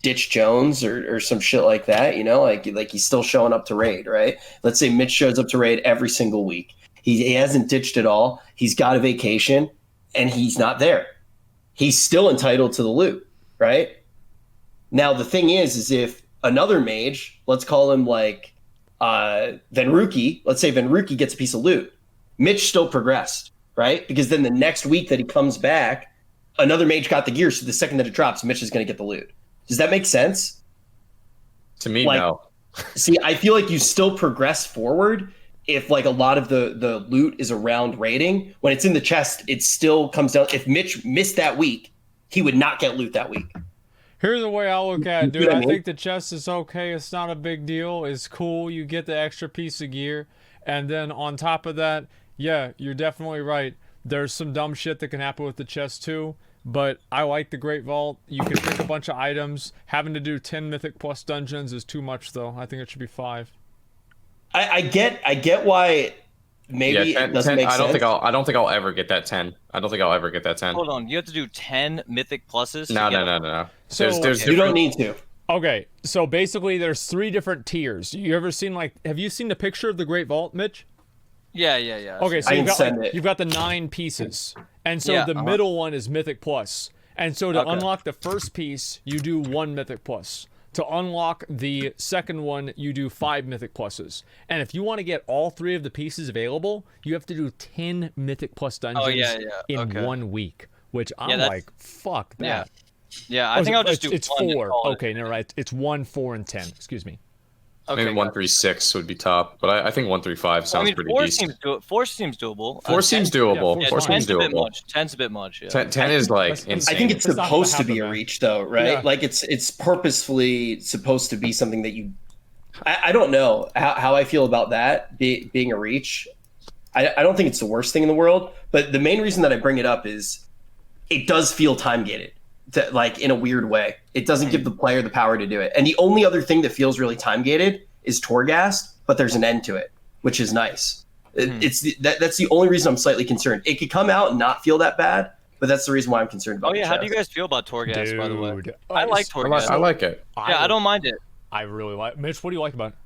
Ditch Jones or some shit like that, you know, like he's still showing up to Raid, right? Let's say Mitch shows up to Raid every single week. He hasn't ditched at all. He's got a vacation and he's not there. He's still entitled to the loot, right? Now, the thing is if another mage, let's call him like Venruki, let's say Venruki gets a piece of loot, Mitch still progressed, right? Because then the next week that he comes back, another mage got the gear, so the second that it drops, Mitch is going to get the loot. Does that make sense? To me, no. See, I feel like you still progress forward if like a lot of the loot is around raiding. When it's in the chest, it still comes down. If Mitch missed that week, he would not get loot that week. Here's the way I look at it, dude. I think the chest is okay. It's not a big deal. It's cool. You get the extra piece of gear. And then on top of that, yeah, you're definitely right. There's some dumb shit that can happen with the chest too. But I like the Great Vault. You can pick a bunch of items. Having to do 10 Mythic plus dungeons is too much, though. I think it should be 5. I get why maybe 10, it doesn't make sense. I don't think I'll ever get that 10. I don't think I'll ever get that 10. Hold on, you have to do 10 Mythic pluses? No. So There's you don't need to. Okay, so basically there's 3 different tiers. You ever seen have you seen the picture of the Great Vault, Mitch? Yeah. Okay, so you've got the 9 pieces. And so the middle one is Mythic plus. And so to unlock the first piece, you do 1 Mythic plus. To unlock the second one, you do 5 Mythic pluses. And if you want to get all 3 of the pieces available, you have to do 10 Mythic plus dungeons in 1 week. Which I'm like, fuck that. Yeah, I think I'll just do it's 4. Okay, no, right. It's 1, 4, and 10. Excuse me. Okay, maybe 1, 3, 6 would be top, but I think 1, 3, 5 sounds pretty decent. 4 seems doable. 4 seems doable. Yeah, 4 seems doable. 10's a bit much. Yeah. 10 is like insane. I think it's supposed to be a reach, though, right? Yeah. Like it's purposefully supposed to be something that you. I don't know how I feel about that being a reach. I don't think it's the worst thing in the world, but the main reason that I bring it up is it does feel time gated. Like in a weird way, it doesn't give the player the power to do it. And the only other thing that feels really time gated is Torghast, but there's an end to it, which is nice. That's the only reason I'm slightly concerned. It could come out and not feel that bad, but that's the reason why I'm concerned about. How do you guys feel about Torghast? By the way, I like Torghast. I like it. Yeah, I don't mind it. I really like. Mitch, what do you like about it?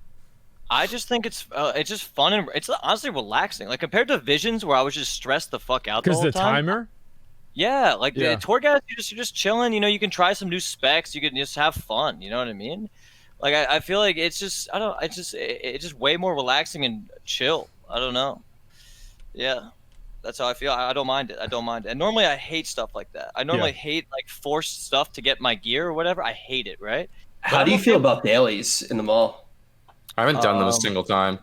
I just think it's just fun and it's honestly relaxing. Like compared to Visions, where I was just stressed the fuck out the whole time. Because the timer. Yeah, like the Torghast, you're just chilling. You know, you can try some new specs. You can just have fun. You know what I mean? Like I feel like it's just it's just way more relaxing and chill. I don't know. Yeah, that's how I feel. I don't mind it. And normally I hate stuff like that. I normally hate like forced stuff to get my gear or whatever. I hate it. Right? How do you feel about dailies in the mall? I haven't done them a single time.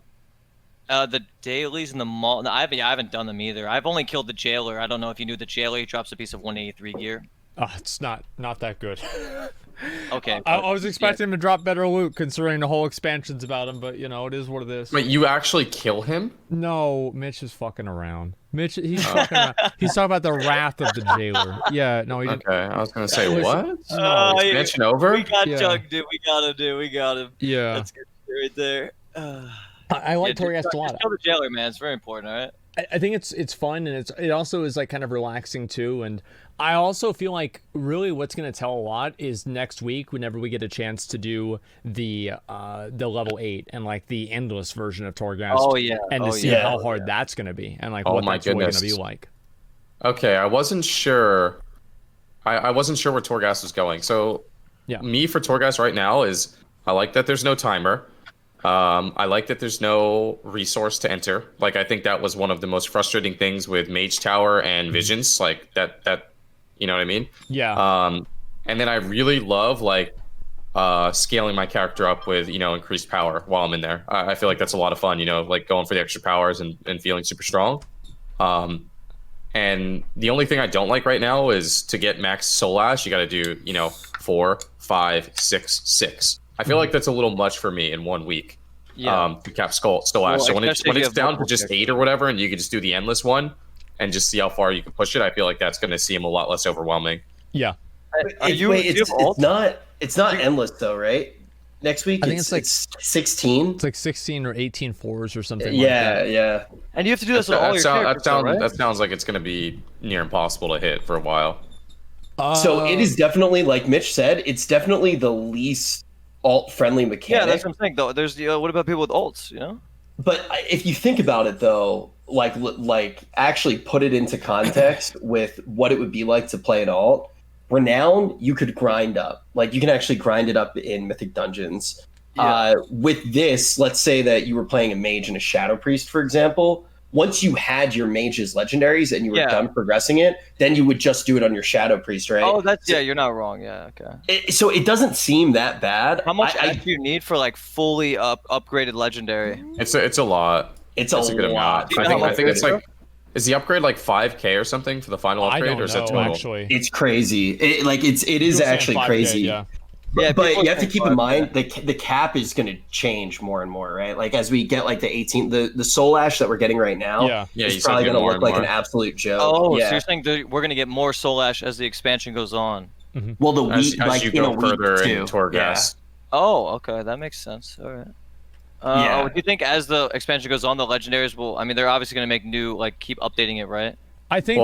The dailies in the mall. No, I haven't done them either. I've only killed the jailer. I don't know if you knew the jailer. He drops a piece of 183 gear. It's not that good. Okay. I was expecting him to drop better loot considering the whole expansion's about him, but you know, it is what it is. Wait, you actually kill him? No, Mitch is fucking around. Mitch, he's fucking around. He's talking about the wrath of the jailer. Yeah, no, he didn't. Okay, I was gonna say, what? No, expansion over? We got Jug, dude. We got him. Yeah. That's good right there. I like Torghast a lot. Kill the jailer, man. It's very important, all right? I think it's fun, and it also is like kind of relaxing too. And I also feel like really what's going to tell a lot is next week whenever we get a chance to do the level 8 and like the endless version of Torghast. Oh yeah, and to see how hard that's going to be and like what that's really going to be like. Okay, I wasn't sure. I wasn't sure where Torghast was going. So me for Torghast right now is I like that there's no timer. I like that there's no resource to enter. Like, I think that was one of the most frustrating things with Mage Tower and Visions. Like, that you know what I mean? Yeah. And then I really love, like, scaling my character up with, you know, increased power while I'm in there. I feel like that's a lot of fun, you know, like going for the extra powers and feeling super strong. And the only thing I don't like right now is to get max Soul Ash, you got to do, you know, 4, 5, 6, 6. I feel like that's a little much for me in 1 week. To cap Skull Ash. So when it's down to just 8 or whatever, and you can just do the endless one and just see how far you can push it, I feel like that's going to seem a lot less overwhelming. Yeah. It's not endless though, right? Next week, I think it's like 16. It's like 16 or 18 fours or something. Yeah. And you have to do this with all your characters, right? That sounds like it's going to be near impossible to hit for a while. So it is definitely, like Mitch said, it's definitely the least alt-friendly mechanic. Yeah, that's what I'm saying. Though, there's what about people with ults? You know. But if you think about it, though, like actually put it into context with what it would be like to play an alt. Renown, you could grind up. Like, you can actually grind it up in Mythic Dungeons. With this, let's say that you were playing a mage and a shadow priest, for example. Once you had your mage's legendaries and you were done progressing it, then you would just do it on your shadow priest, right? Oh, that's you're not wrong. Yeah, okay. So it doesn't seem that bad. How much do you need for like fully upgraded legendary? It's a lot. It's a good lot. amount. I think it's like, is the upgrade like 5K or something for the final upgrade, or is that total? Actually. It's crazy. It is actually 5K, crazy. Yeah. But you have to keep in mind the cap is going to change more and more, right? Like as we get like the soul ash that we're getting right now, it's probably going to look like an absolute joke. Oh, so you're saying we're going to get more soul ash as the expansion goes on? Mm-hmm. Well, as you go further in Torghast. Oh, okay, that makes sense. All right. Do you think as the expansion goes on, the legendaries will? I mean, they're obviously going to make new, like keep updating it, right? I think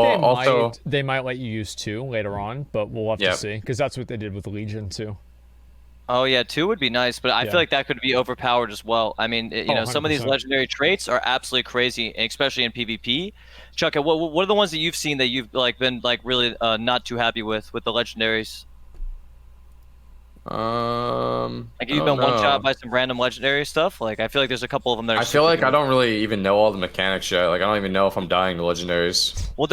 they might let you use 2 later on, but we'll have to see because that's what they did with Legion too. Oh yeah, 2 would be nice, but I feel like that could be overpowered as well. I mean, you know, some of these legendary traits are absolutely crazy, especially in PvP. Chuck, what are the ones that you've seen that you've like been like really not too happy with the legendaries? Like you've been one shot by some random legendary stuff. Like I feel like there's a couple of them that are. I feel like I don't really even know all the mechanics yet. Like I don't even know if I'm dying to legendaries. Well,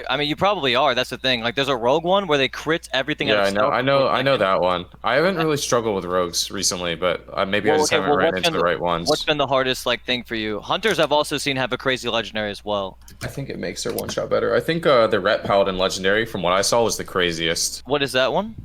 I mean, you probably are. That's the thing. Like there's a rogue one where they crit everything. Yeah, I know that one. I haven't really struggled with rogues recently, but maybe I just haven't ran into the right ones. What's been the hardest like thing for you? Hunters I've also seen have a crazy legendary as well. I think it makes their one shot better. I think the Ret Paladin legendary, from what I saw, was the craziest. What is that one?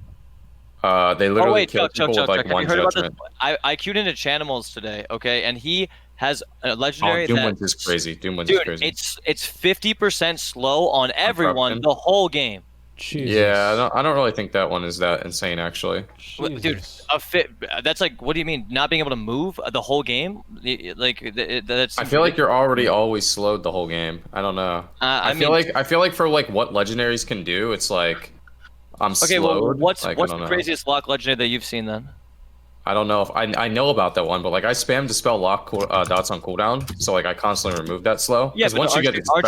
They literally kill people with like one judgment. I queued into Chanimals today, okay, and he has a legendary. Doomwind is crazy. Doomwind is crazy. It's 50% slow on everyone the whole game. Jesus. Yeah, I don't really think that one is that insane, actually. Jesus. Dude, that's like, what do you mean, not being able to move the whole game? Like, that's. I feel like you're already always slowed the whole game. I don't know. I feel like for like what legendaries can do, it's like. I'm slowed. Well, what's the craziest lock legendary that you've seen then? I don't know if I know about that one, but like I spam dispel lock dots on cooldown, so like I constantly remove that slow. Yeah, but once you get dispelled,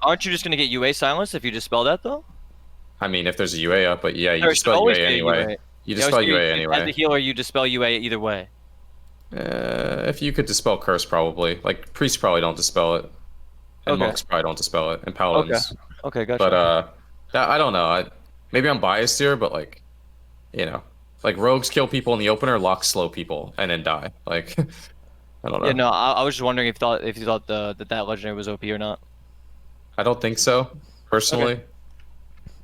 aren't you just gonna get UA silence if you dispel that though? I mean, if there's a UA up, but yeah, you dispel UA anyway. You dispel UA anyway. As a healer, you dispel UA either way. If you could dispel curse, probably. Like priests probably don't dispel it, and monks probably don't dispel it, and paladins. Okay, gotcha. But that I don't know. Maybe I'm biased here, but like, you know, like rogues kill people in the opener, locks slow people, and then die. Like, I don't know. Yeah, no, I was just wondering if you thought that legendary was OP or not. I don't think so, personally.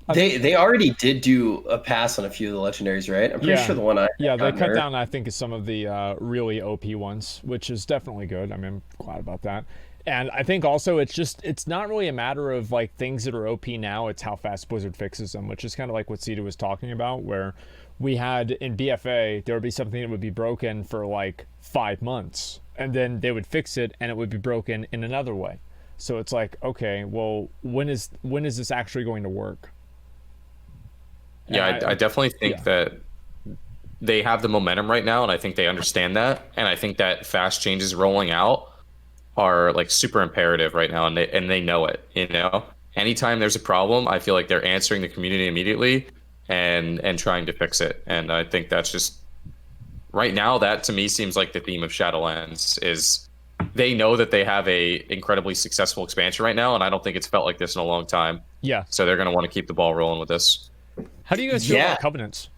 Okay. They already did do a pass on a few of the legendaries, right? I'm pretty sure the one they cut down, I think, some of the really OP ones, which is definitely good. I mean, I'm glad about that. And I think also it's not really a matter of like things that are OP now, it's how fast Blizzard fixes them, which is kind of like what Cdew was talking about, where we had in BFA, there would be something that would be broken for like 5 months, and then they would fix it and it would be broken in another way. So it's like, okay, well, when is this actually going to work? Yeah, I definitely think that they have the momentum right now, and I think they understand that, and I think that fast changes rolling out are like super imperative right now, and they know it. You know, anytime there's a problem, I feel like they're answering the community immediately and trying to fix it. And I think that's just right now, that to me seems like the theme of Shadowlands is they know that they have a incredibly successful expansion right now, and I don't think it's felt like this in a long time. Yeah. So they're gonna want to keep the ball rolling with this. How do you guys feel about covenants?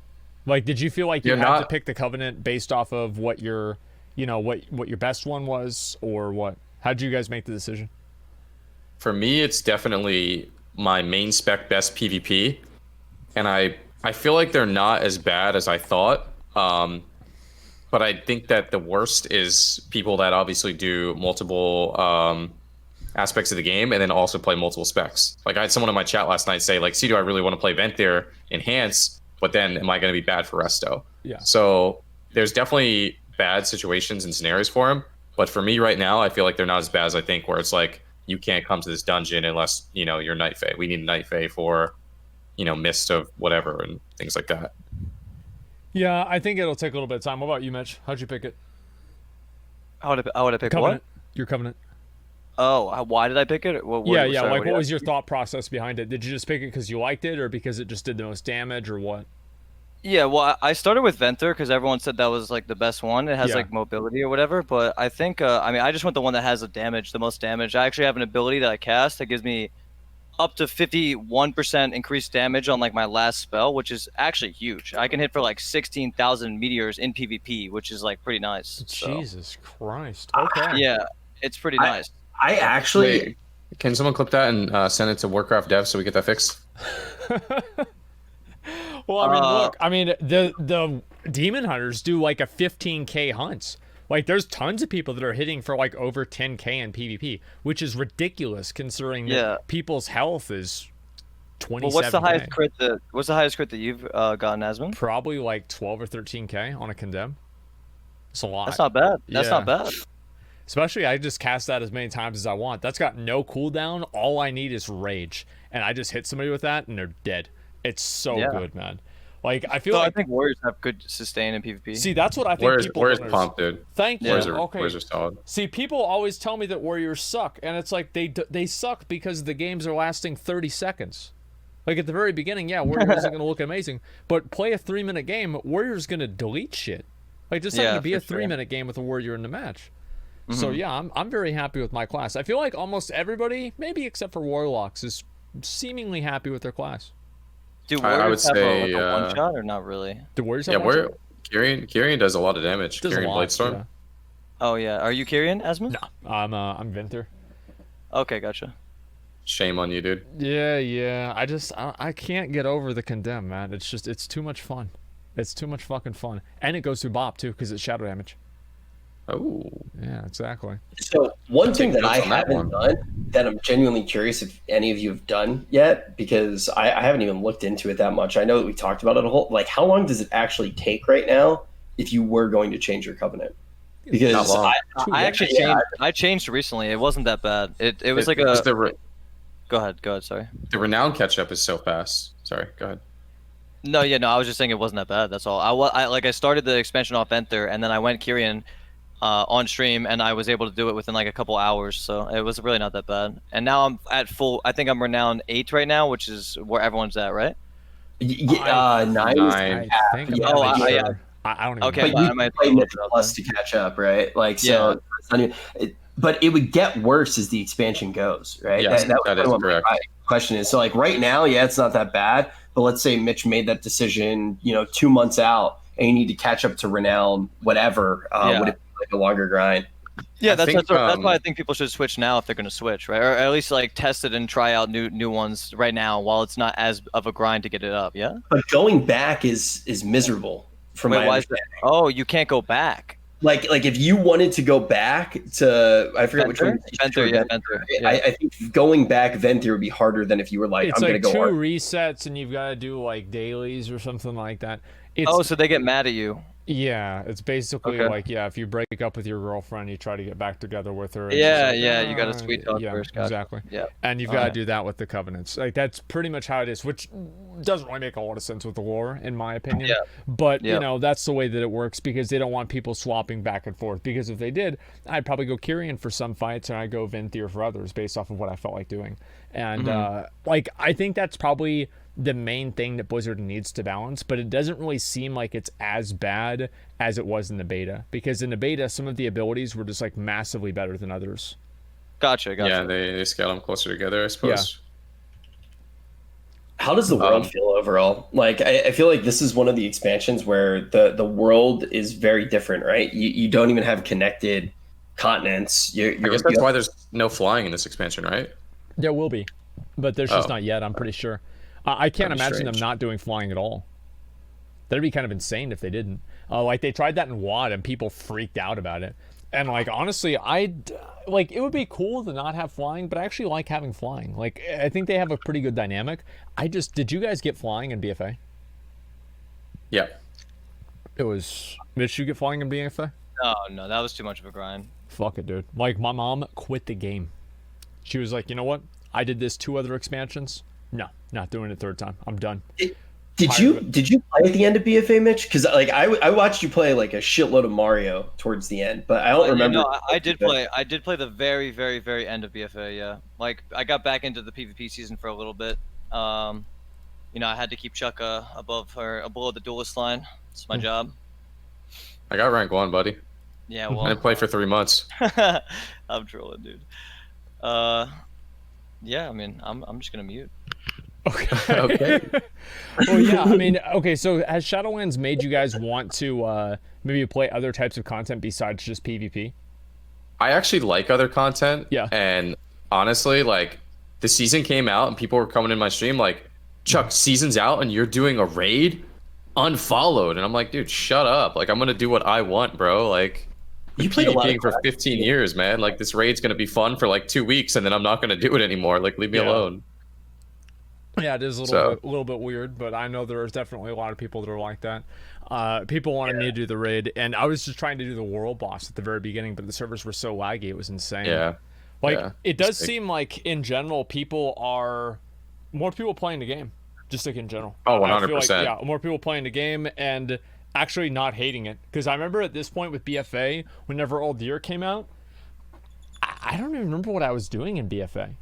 Like, did you feel like you had to pick the covenant based off of what your, you know, what your best one was, or what? How did you guys make the decision? For me, it's definitely my main spec best PvP, and I feel like they're not as bad as I thought. But I think that the worst is people that obviously do multiple aspects of the game and then also play multiple specs. Like I had someone in my chat last night say, like, "See, do I really want to play Venthyr Enhance? But then am I going to be bad for Resto?" Yeah. So there's definitely bad situations and scenarios for him. But for me right now, I feel like they're not as bad as I think, where it's like, you can't come to this dungeon unless, you know, you're Night Fae. We need a Night Fae for, you know, Mist of whatever and things like that. Yeah, I think it'll take a little bit of time. What about you, Mitch? How'd you pick it? How would I pick Covenant. what? Your Covenant. Oh, why did I pick it? What was your thought process behind it? Did you just pick it because you liked it, or because it just did the most damage, or what? Yeah, well, I started with Venter because everyone said that was like the best one. It has like mobility or whatever. But I think, I mean, I just went the one that has the most damage. I actually have an ability that I cast that gives me up to 51% increased damage on like my last spell, which is actually huge. I can hit for like 16,000 meteors in PvP, which is like pretty nice. Jesus Christ. Okay. Yeah, it's pretty nice. I actually. Wait, can someone clip that and send it to Warcraft Dev so we get that fixed? Well, I mean, look, I mean, the demon hunters do like a 15k hunts. Like, there's tons of people that are hitting for like over 10k in PvP, which is ridiculous considering that people's health is 27k. Well, what's the highest crit that you've gotten, Asmon? Probably like 12 or 13k on a condemn. It's a lot. That's not bad. That's not bad. Especially, I just cast that as many times as I want. That's got no cooldown. All I need is rage, and I just hit somebody with that, and they're dead. It's so good, man. Like, I feel like I think warriors have good sustain in PvP. See, that's what I think. Warriors pump, dude. Thank you. Okay. Warriors are solid. See, people always tell me that warriors suck, and it's like they suck because the games are lasting 30 seconds. Like at the very beginning, warriors isn't gonna look amazing, but play a 3-minute game, warrior's gonna delete shit. Like, just not gonna be a 3-minute game with a warrior in the match. So yeah, I'm very happy with my class. I feel like almost everybody, maybe except for warlocks, is seemingly happy with their class. Do warriors I would say have a one shot or not really? Do warriors have one shot? Kyrian does a lot of damage. Kyrian Bladestorm. Yeah. Oh yeah, are you Kyrian, Asmon? No, I'm Venter. Okay, gotcha. Shame on you, dude. Yeah. I can't get over the condemn, man. It's too much fun. It's too much fucking fun, and it goes through Bop too because it's shadow damage. Oh. Yeah, exactly. So one thing that I haven't done that I'm genuinely curious if any of you have done yet, because I haven't even looked into it that much. I know that we talked about it a whole, like, how long does it actually take right now if you were going to change your covenant? Because I actually changed. I changed recently. It wasn't that bad. It was like a. Go ahead. Sorry. The renown catch up is so fast. Sorry. Go ahead. No. I was just saying it wasn't that bad. That's all. I started the expansion off Venter, and then I went Kyrian on stream, and I was able to do it within like a couple hours. So it was really not that bad. And now I'm at full. I think I'm renowned 8 right now, which is where everyone's at, right? 9. I think. I don't even. Okay, but you play Mitch plus to catch up, right? Like, so. Yeah. But it would get worse as the expansion goes, right? Yes, that is correct. My question is, so like right now, it's not that bad. But let's say Mitch made that decision, 2 months out, and you need to catch up to renown, whatever. Would it be like a longer grind? Yeah, that's why I think people should switch now if they're going to switch, right? Or at least like test it and try out new ones right now while it's not as of a grind to get it up. Yeah. But going back is miserable from my understanding. Oh, you can't go back. Like if you wanted to go back to, I forget which one. Venter. Yeah. I think going back Venter would be harder than if you were like, it's I'm going to go 2 hard. resets and you've got to do like dailies or something like that. So they get mad at you. Yeah, it's basically like, if you break up with your girlfriend, you try to get back together with her. Yeah, you got to sweet talk first. Exactly. Yeah, and you've got to do that with the covenants. Like, that's pretty much how it is, which doesn't really make a lot of sense with the lore, in my opinion. Yeah. But, that's the way that it works because they don't want people swapping back and forth. Because if they did, I'd probably go Kyrian for some fights and I'd go Venthyr for others based off of what I felt like doing. And, I think that's probably the main thing that Blizzard needs to balance, but it doesn't really seem like it's as bad as it was in the beta, because in the beta some of the abilities were just like massively better than others. Gotcha. Yeah, they scale them closer together, I suppose. How does the world feel overall? Like, I feel like this is one of the expansions where the world is very different, right? You don't even have connected continents. I guess that's why there's no flying in this expansion, right? There will be, but there's just not yet, I'm pretty sure. I can't imagine them not doing flying at all. That'd be kind of insane if they didn't. Like, they tried that in WoD and people freaked out about it. And, like, honestly, it would be cool to not have flying, but I actually like having flying. Like, I think they have a pretty good dynamic. Did you guys get flying in BFA? Yeah. Mitch, did you get flying in BFA? No, that was too much of a grind. Fuck it, dude. Like, my mom quit the game. She was like, you know what? I did this 2 other expansions. No, not doing it 3rd time. I'm done. Did you play at the end of BFA, Mitch? Because like I watched you play like a shitload of Mario towards the end, but I don't remember. No, I did play. I did play the very, very, very end of BFA. Yeah, like I got back into the PvP season for a little bit. you know, I had to keep Chuck above or below the duelist line. It's my job. I got rank 1, buddy. Yeah, well, I didn't play for 3 months. I'm trolling, dude. Yeah, I mean, I'm just gonna mute. Okay. Okay. Well, yeah, I mean, okay, so has Shadowlands made you guys want to maybe play other types of content besides just PvP? I actually like other content. Yeah. And honestly, like, the season came out and people were coming in my stream like, Chuck, season's out and you're doing a raid? Unfollowed. And I'm like, dude, shut up. Like, I'm going to do what I want, bro. Like, You played a lot PvPing for 15 years, man. Like, this raid's going to be fun for like 2 weeks and then I'm not going to do it anymore. Like, leave me alone. Yeah, it is a little bit weird, but I know there's definitely a lot of people that are like that. People wanted me to do the raid, and I was just trying to do the world boss at the very beginning, but the servers were so laggy, it was insane. Yeah. Like, it does seem like, in general, more people playing the game, just like in general. Oh, 100%. I feel like, yeah, more people playing the game and actually not hating it. Because I remember at this point with BFA, whenever Old Year came out, I don't even remember what I was doing in BFA.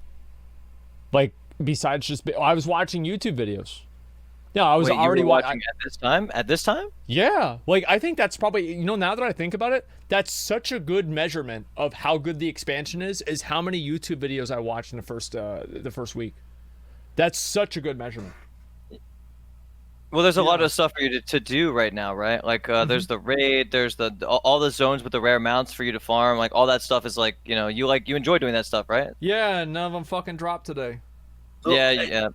Like, besides just I was watching YouTube videos. Yeah, I was already watching at this time. At this time? Yeah, like I think that's probably, you know, now that I think about it, that's such a good measurement of how good the expansion is how many YouTube videos I watched in the first week. That's such a good measurement. Well, there's a lot of stuff for you to do right now, right? Like, there's the raid, there's all the zones with the rare mounts for you to farm. Like, all that stuff is like, you know, you enjoy doing that stuff, right? Yeah, none of them fucking dropped today. Yeah.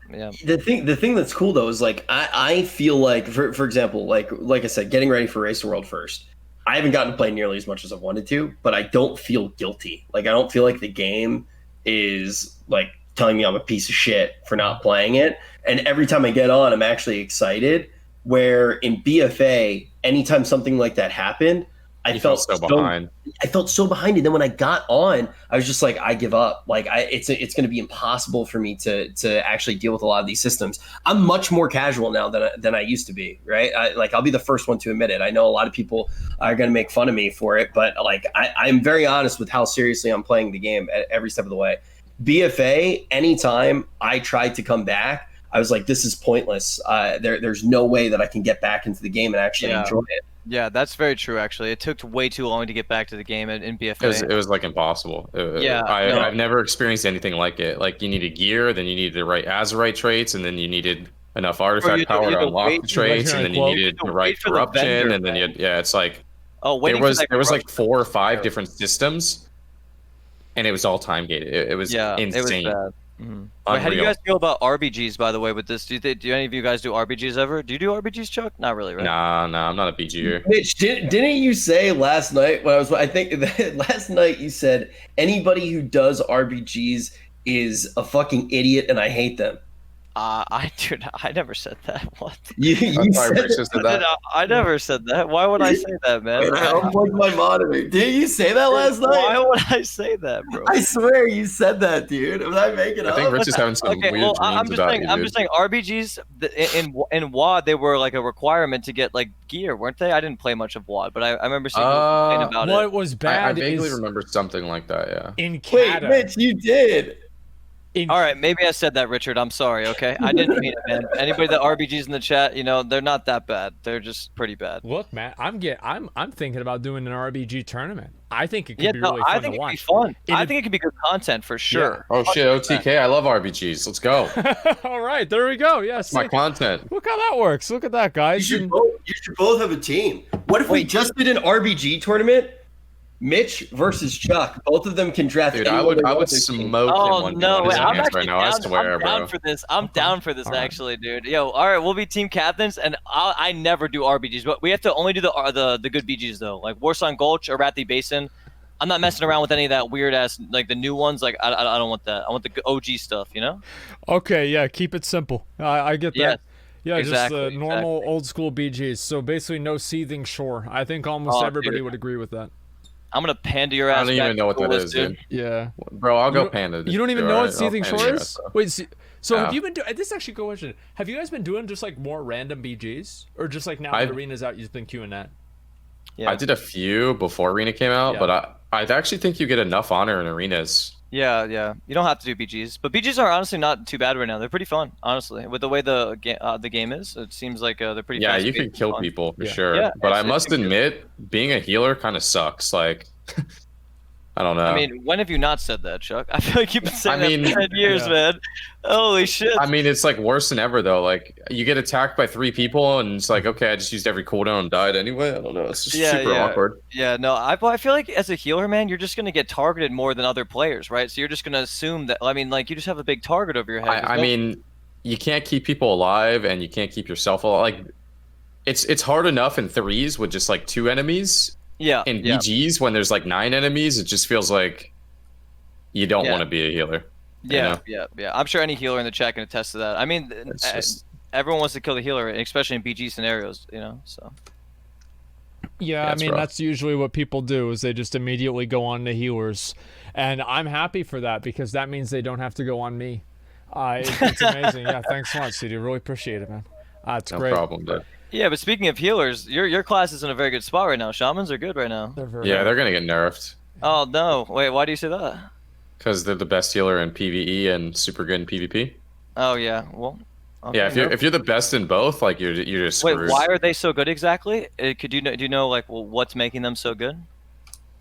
The thing that's cool though is like I feel like for example, like I said, getting ready for Race the World first. I haven't gotten to play nearly as much as I wanted to, but I don't feel guilty. Like I don't feel like the game is like telling me I'm a piece of shit for not playing it. And every time I get on, I'm actually excited. Where in BFA, anytime something like that happened, I felt so behind. I felt so behind, and then when I got on, I was just like, I give up. Like, it's going to be impossible for me to actually deal with a lot of these systems. I'm much more casual now than I used to be. Right? I'll be the first one to admit it. I know a lot of people are going to make fun of me for it, but like, I'm very honest with how seriously I'm playing the game at every step of the way. BFA, anytime I tried to come back, I was like, this is pointless. There's no way that I can get back into the game and actually enjoy it. Yeah, that's very true, actually. It took way too long to get back to the game in BFA. It was like impossible. I've never experienced anything like it. Like, you needed gear, then you needed the right Azerite traits, and then you needed enough artifact power to unlock the traits, and then you needed the right corruption, and then it's like, there was like 4 or 5 different systems, and it was all time gated. It was insane. It was bad. Mm-hmm. Wait, how do you guys feel about RBGs, by the way, with this? Do any of you guys do RBGs ever? Do you do RBGs, Chuck? Not really, right? Nah, I'm not a BGer. Mitch, didn't you say last night I think that last night you said anybody who does RBGs is a fucking idiot and I hate them. I never said that. What? You said that. I never said that. Why would I say that, man? I unplugged my monitor. Did you say that last night? Why would I say that, bro? I swear you said that, dude. Was I making up? I think Rich is having some weird dreams I'm just saying RBGs in WoD, they were like a requirement to get like gear, weren't they? I didn't play much of WoD, but I remember seeing people complain about it. What was bad I vaguely remember something like that, yeah. In Canada. Wait, Mitch, you did. All right, maybe I said that, Richard. I'm sorry, okay? I didn't mean it, man. Anybody that RBGs in the chat, you know, they're not that bad. They're just pretty bad. Look, Matt, I'm thinking about doing an RBG tournament. I think it could be really fun to watch. I think it'd be fun. I think it could be good content for sure. Yeah. Oh shit, OTK, I love RBGs. Let's go. All right, there we go. Yes, my content. Look how that works. Look at that, guys. You should both have a team. What if we just did an RBG tournament? Mitch versus Chuck. Both of them can draft. Dude, I would smoke him one no, wait, I'm actually right now. I swear, I'm down for this. I'm down for this, actually, dude. Yo, all right, we'll be team captains, and I never do RBGs, but we have to only do the good BGs though, like Warsaw Gulch, Arathi Basin. I'm not messing around with any of that weird ass like the new ones. Like I don't want that. I want the OG stuff, you know? Okay, yeah, keep it simple. I get that. Yeah, exactly, just the normal old school BGs. So basically, no seething shore. I think almost everybody would agree with that. I'm gonna panda your ass. I don't even know what that is, dude. Yeah, bro, I'll go panda. You don't even know what seething shore is? Wait, so have you been doing? This is actually a good question. Have you guys been doing just like more random BGs, or just like now that Arena's out, you've been queuing that? Yeah, I did a few before Arena came out, but I actually think you get enough honor in Arenas Yeah, yeah. You don't have to do BGs, but BGs are honestly not too bad right now. They're pretty fun, honestly. With the way the game is, it seems like they're pretty. Yeah, you fast-paced can and kill fun. people for Yeah. sure. Yeah, but I it's must admit, being a healer kind of sucks. Like, I don't know. I mean, when have you not said that, Chuck? I feel like you've been saying I mean, that for 10 years, man. Holy shit. I mean, it's like worse than ever though. Like, you get attacked by 3 people, and it's like, okay, I just used every cooldown and died anyway. I don't know. It's just super awkward. Yeah, no, I feel like as a healer, man, you're just gonna get targeted more than other players, right? So you're just gonna assume that. I mean, like you just have a big target over your head. I mean, you can't keep people alive, and you can't keep yourself alive. Like, it's hard enough in 3s with just like 2 enemies. Yeah. In BGs, when there's like 9 enemies, it just feels like you don't want to be a healer. Yeah, you know? Yeah. I'm sure any healer in the chat can attest to that. I mean, everyone wants to kill the healer, especially in BG scenarios, you know. So. Yeah, I mean, that's usually what people do is they just immediately go on to healers. And I'm happy for that because that means they don't have to go on me. It's amazing. Yeah, thanks so much, Cdew. Really appreciate it, man. It's great. No problem, dude. Yeah, but speaking of healers, your class is in a very good spot right now. Shamans are good right now. They're going to get nerfed. Oh, no. Wait, why do you say that? Because they're the best healer in PvE and super good in PvP. Oh, yeah. Well... Okay, yeah, if you're the best in both, like you're just screwed. Wait, why are they so good exactly? Do you know like what's making them so good?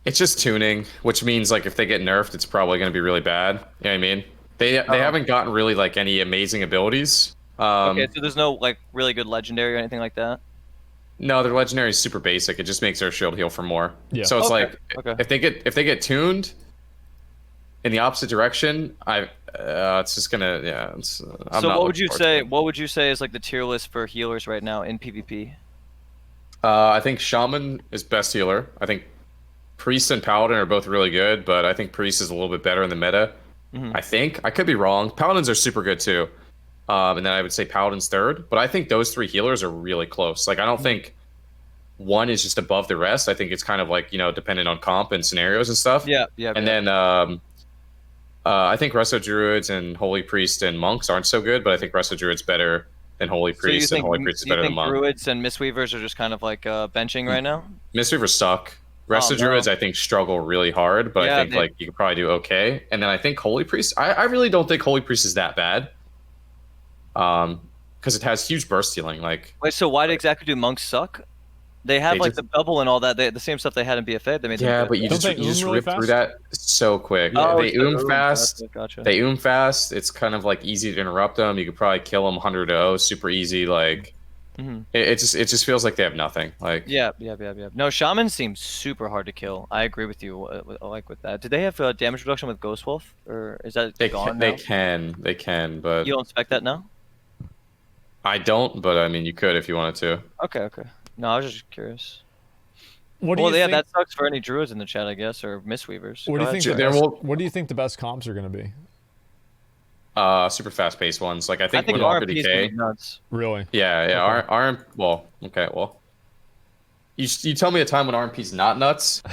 It's just tuning, which means like if they get nerfed, it's probably going to be really bad. You know what I mean? They haven't gotten really like any amazing abilities. Okay, so there's no like really good legendary or anything like that. No, their legendary is super basic. It just makes their shield heal for more. Yeah. So it's if they get tuned in the opposite direction, it's just gonna so what would you say? What would you say is like the tier list for healers right now in PvP? I think Shaman is best healer. I think Priest and Paladin are both really good, but I think Priest is a little bit better in the meta. I think I could be wrong. Paladins are super good too, and then I would say Paladin's third. But I think those 3 healers are really close. Like I don't think one is just above the rest. I think it's kind of like dependent on comp and scenarios and stuff. Yeah. And then. I think Resto Druids and Holy Priest and Monks aren't so good, but I think Resto Druid's better than Holy Priest, and Holy Priest is better than Monk. Druids and Mistweavers are just kind of like benching right now? Mistweavers suck. Resto Druids, I think, struggle really hard, but I think like you could probably do okay. And then I think Holy Priest, I really don't think Holy Priest is that bad. Because it has huge burst healing. Like, wait, so why exactly do Monks suck? They have like the bubble and all that. The same stuff they had in BFA. They made but you just really rip through that so quick. Oh, they fast. Gotcha. They fast. It's kind of like easy to interrupt them. You could probably kill them 100-0, super easy. Like it just feels like they have nothing. Like yeah. No, Shaman seems super hard to kill. I agree with you. With that. Did they have damage reduction with Ghost Wolf, or is that gone now? They can, but you don't expect that now. I don't, but I mean, you could if you wanted to. Okay. No, I was just curious. What do you think? That sucks for any druids in the chat, I guess, or Mistweavers. What do you think? What do you think the best comps are going to be? Super fast-paced ones. Like I think with RMP RBGs, nuts. Really? Yeah. Okay. Well, you tell me a time when RMP's not nuts.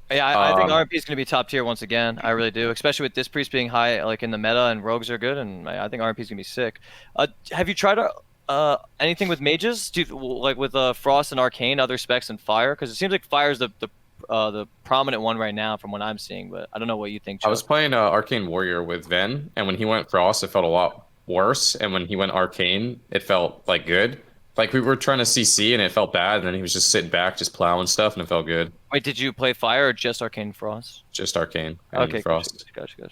Yeah, I think RMP is going to be top tier once again. I really do, especially with this priest being high, like in the meta, and rogues are good, and I think RMP is going to be sick. Have you tried anything with mages? Like with Frost and Arcane, other specs and Fire? Because it seems like Fire is the prominent one right now from what I'm seeing, but I don't know what you think, Chuck. I was playing Arcane Warrior with Ven, and when he went Frost, it felt a lot worse, and when he went Arcane, it felt like good. Like we were trying to CC, and it felt bad, and then he was just sitting back, just plowing stuff, and it felt good. Wait, did you play Fire or just Arcane Frost? Just Arcane. Okay, Frost. Gotcha.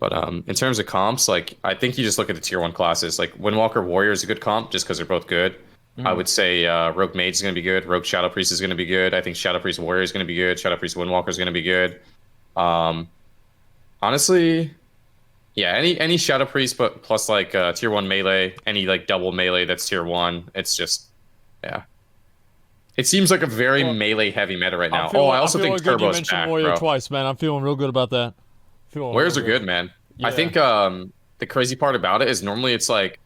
But in terms of comps, like I think you just look at the tier 1 classes. Like Windwalker Warrior is a good comp just because they're both good. I would say Rogue Mage is going to be good. Rogue Shadow Priest is going to be good. I think Shadow Priest Warrior is going to be good. Shadow Priest Windwalker is going to be good. Honestly, yeah, any Shadow Priest, but plus like tier 1 melee, any like double melee that's tier 1. It's just, yeah. It seems like a very melee heavy meta right now. I also think Turbo's back, Warrior bro. Twice, man. I'm feeling real good about that. Warriors are good, man. Yeah. I think the crazy part about it is normally it's like,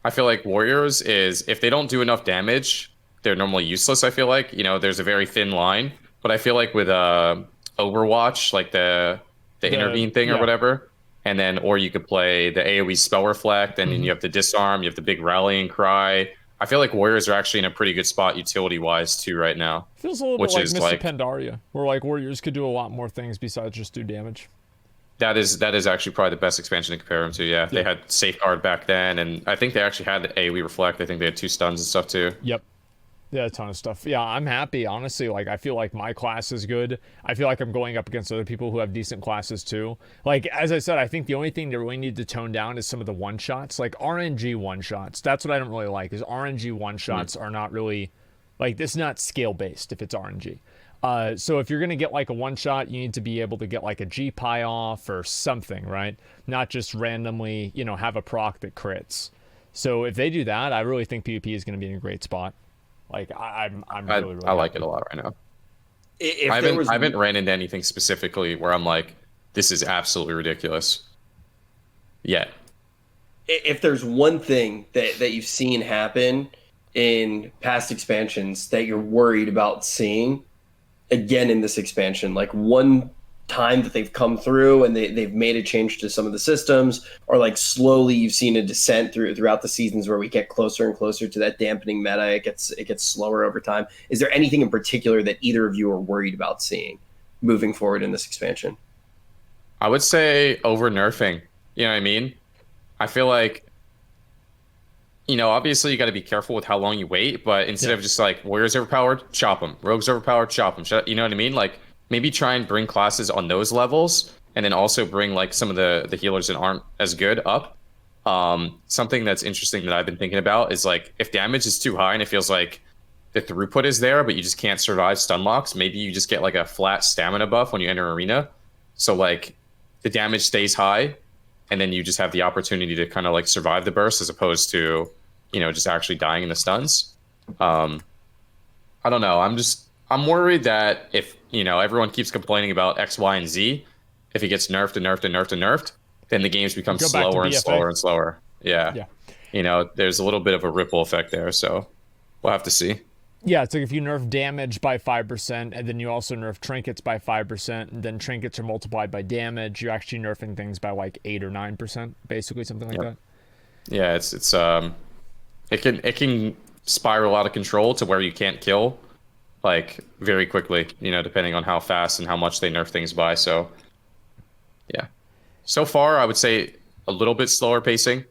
I feel like Warriors is, if they don't do enough damage, they're normally useless, I feel like. There's a very thin line. But I feel like with Overwatch, like the intervene thing or whatever, and then, or you could play the AoE Spell Reflect, and then you have the Disarm, you have the big Rallying Cry. I feel like Warriors are actually in a pretty good spot utility-wise, too, right now. Feels a little bit like Mr. Pandaria, where like Warriors could do a lot more things besides just do damage. That is actually probably the best expansion to compare them to. Yeah, they had Safeguard back then, and I think they actually had AoE Reflect. I think they had 2 stuns and stuff too. Yep. Yeah, a ton of stuff. Yeah, I'm happy, honestly. Like, I feel like my class is good. I feel like I'm going up against other people who have decent classes, too. Like, as I said, I think the only thing they really need to tone down is some of the one-shots. Like, RNG one-shots. That's what I don't really like, is RNG one-shots are not really... Like, this is not scale-based if it's RNG. So if you're going to get, like, a one-shot, you need to be able to get, like, a G-Pie off or something, right? Not just randomly, you know, have a proc that crits. So if they do that, I really think PvP is going to be in a great spot. Like, I'm really I like it a lot right now. I haven't ran into anything specifically where I'm like, this is absolutely ridiculous yet. If there's one thing that you've seen happen in past expansions that you're worried about seeing again in this expansion, like one time that they've come through and they've made a change to some of the systems, or like slowly you've seen a descent throughout the seasons where we get closer and closer to that dampening meta, it gets slower over time. Is there anything in particular that either of you are worried about seeing moving forward in this expansion? I would say over-nerfing. You know what I mean? I feel like, you know, obviously you got to be careful with how long you wait, but instead of just like warriors overpowered, chop them, rogues overpowered, chop them. You know what I mean? Like, maybe try and bring classes on those levels, and then also bring like some of the healers that aren't as good up. Something that's interesting that I've been thinking about is like, if damage is too high and it feels like the throughput is there, but you just can't survive stun locks, maybe you just get like a flat stamina buff when you enter arena. So like the damage stays high, and then you just have the opportunity to kind of like survive the burst as opposed to, you know, just actually dying in the stuns. I don't know. I'm worried that if, you know, everyone keeps complaining about X, Y, and Z, if it gets nerfed and nerfed and nerfed and nerfed, then the games become slower and slower and slower. Yeah. You know, there's a little bit of a ripple effect there, so we'll have to see. Yeah, it's like if you nerf damage by 5%, and then you also nerf trinkets by 5%, and then trinkets are multiplied by damage, you're actually nerfing things by like 8 or 9%, basically, something like that. Yeah, it can spiral out of control to where you can't kill like very quickly, you know, depending on how fast and how much they nerf things by. So yeah, so far I would say a little bit slower pacing,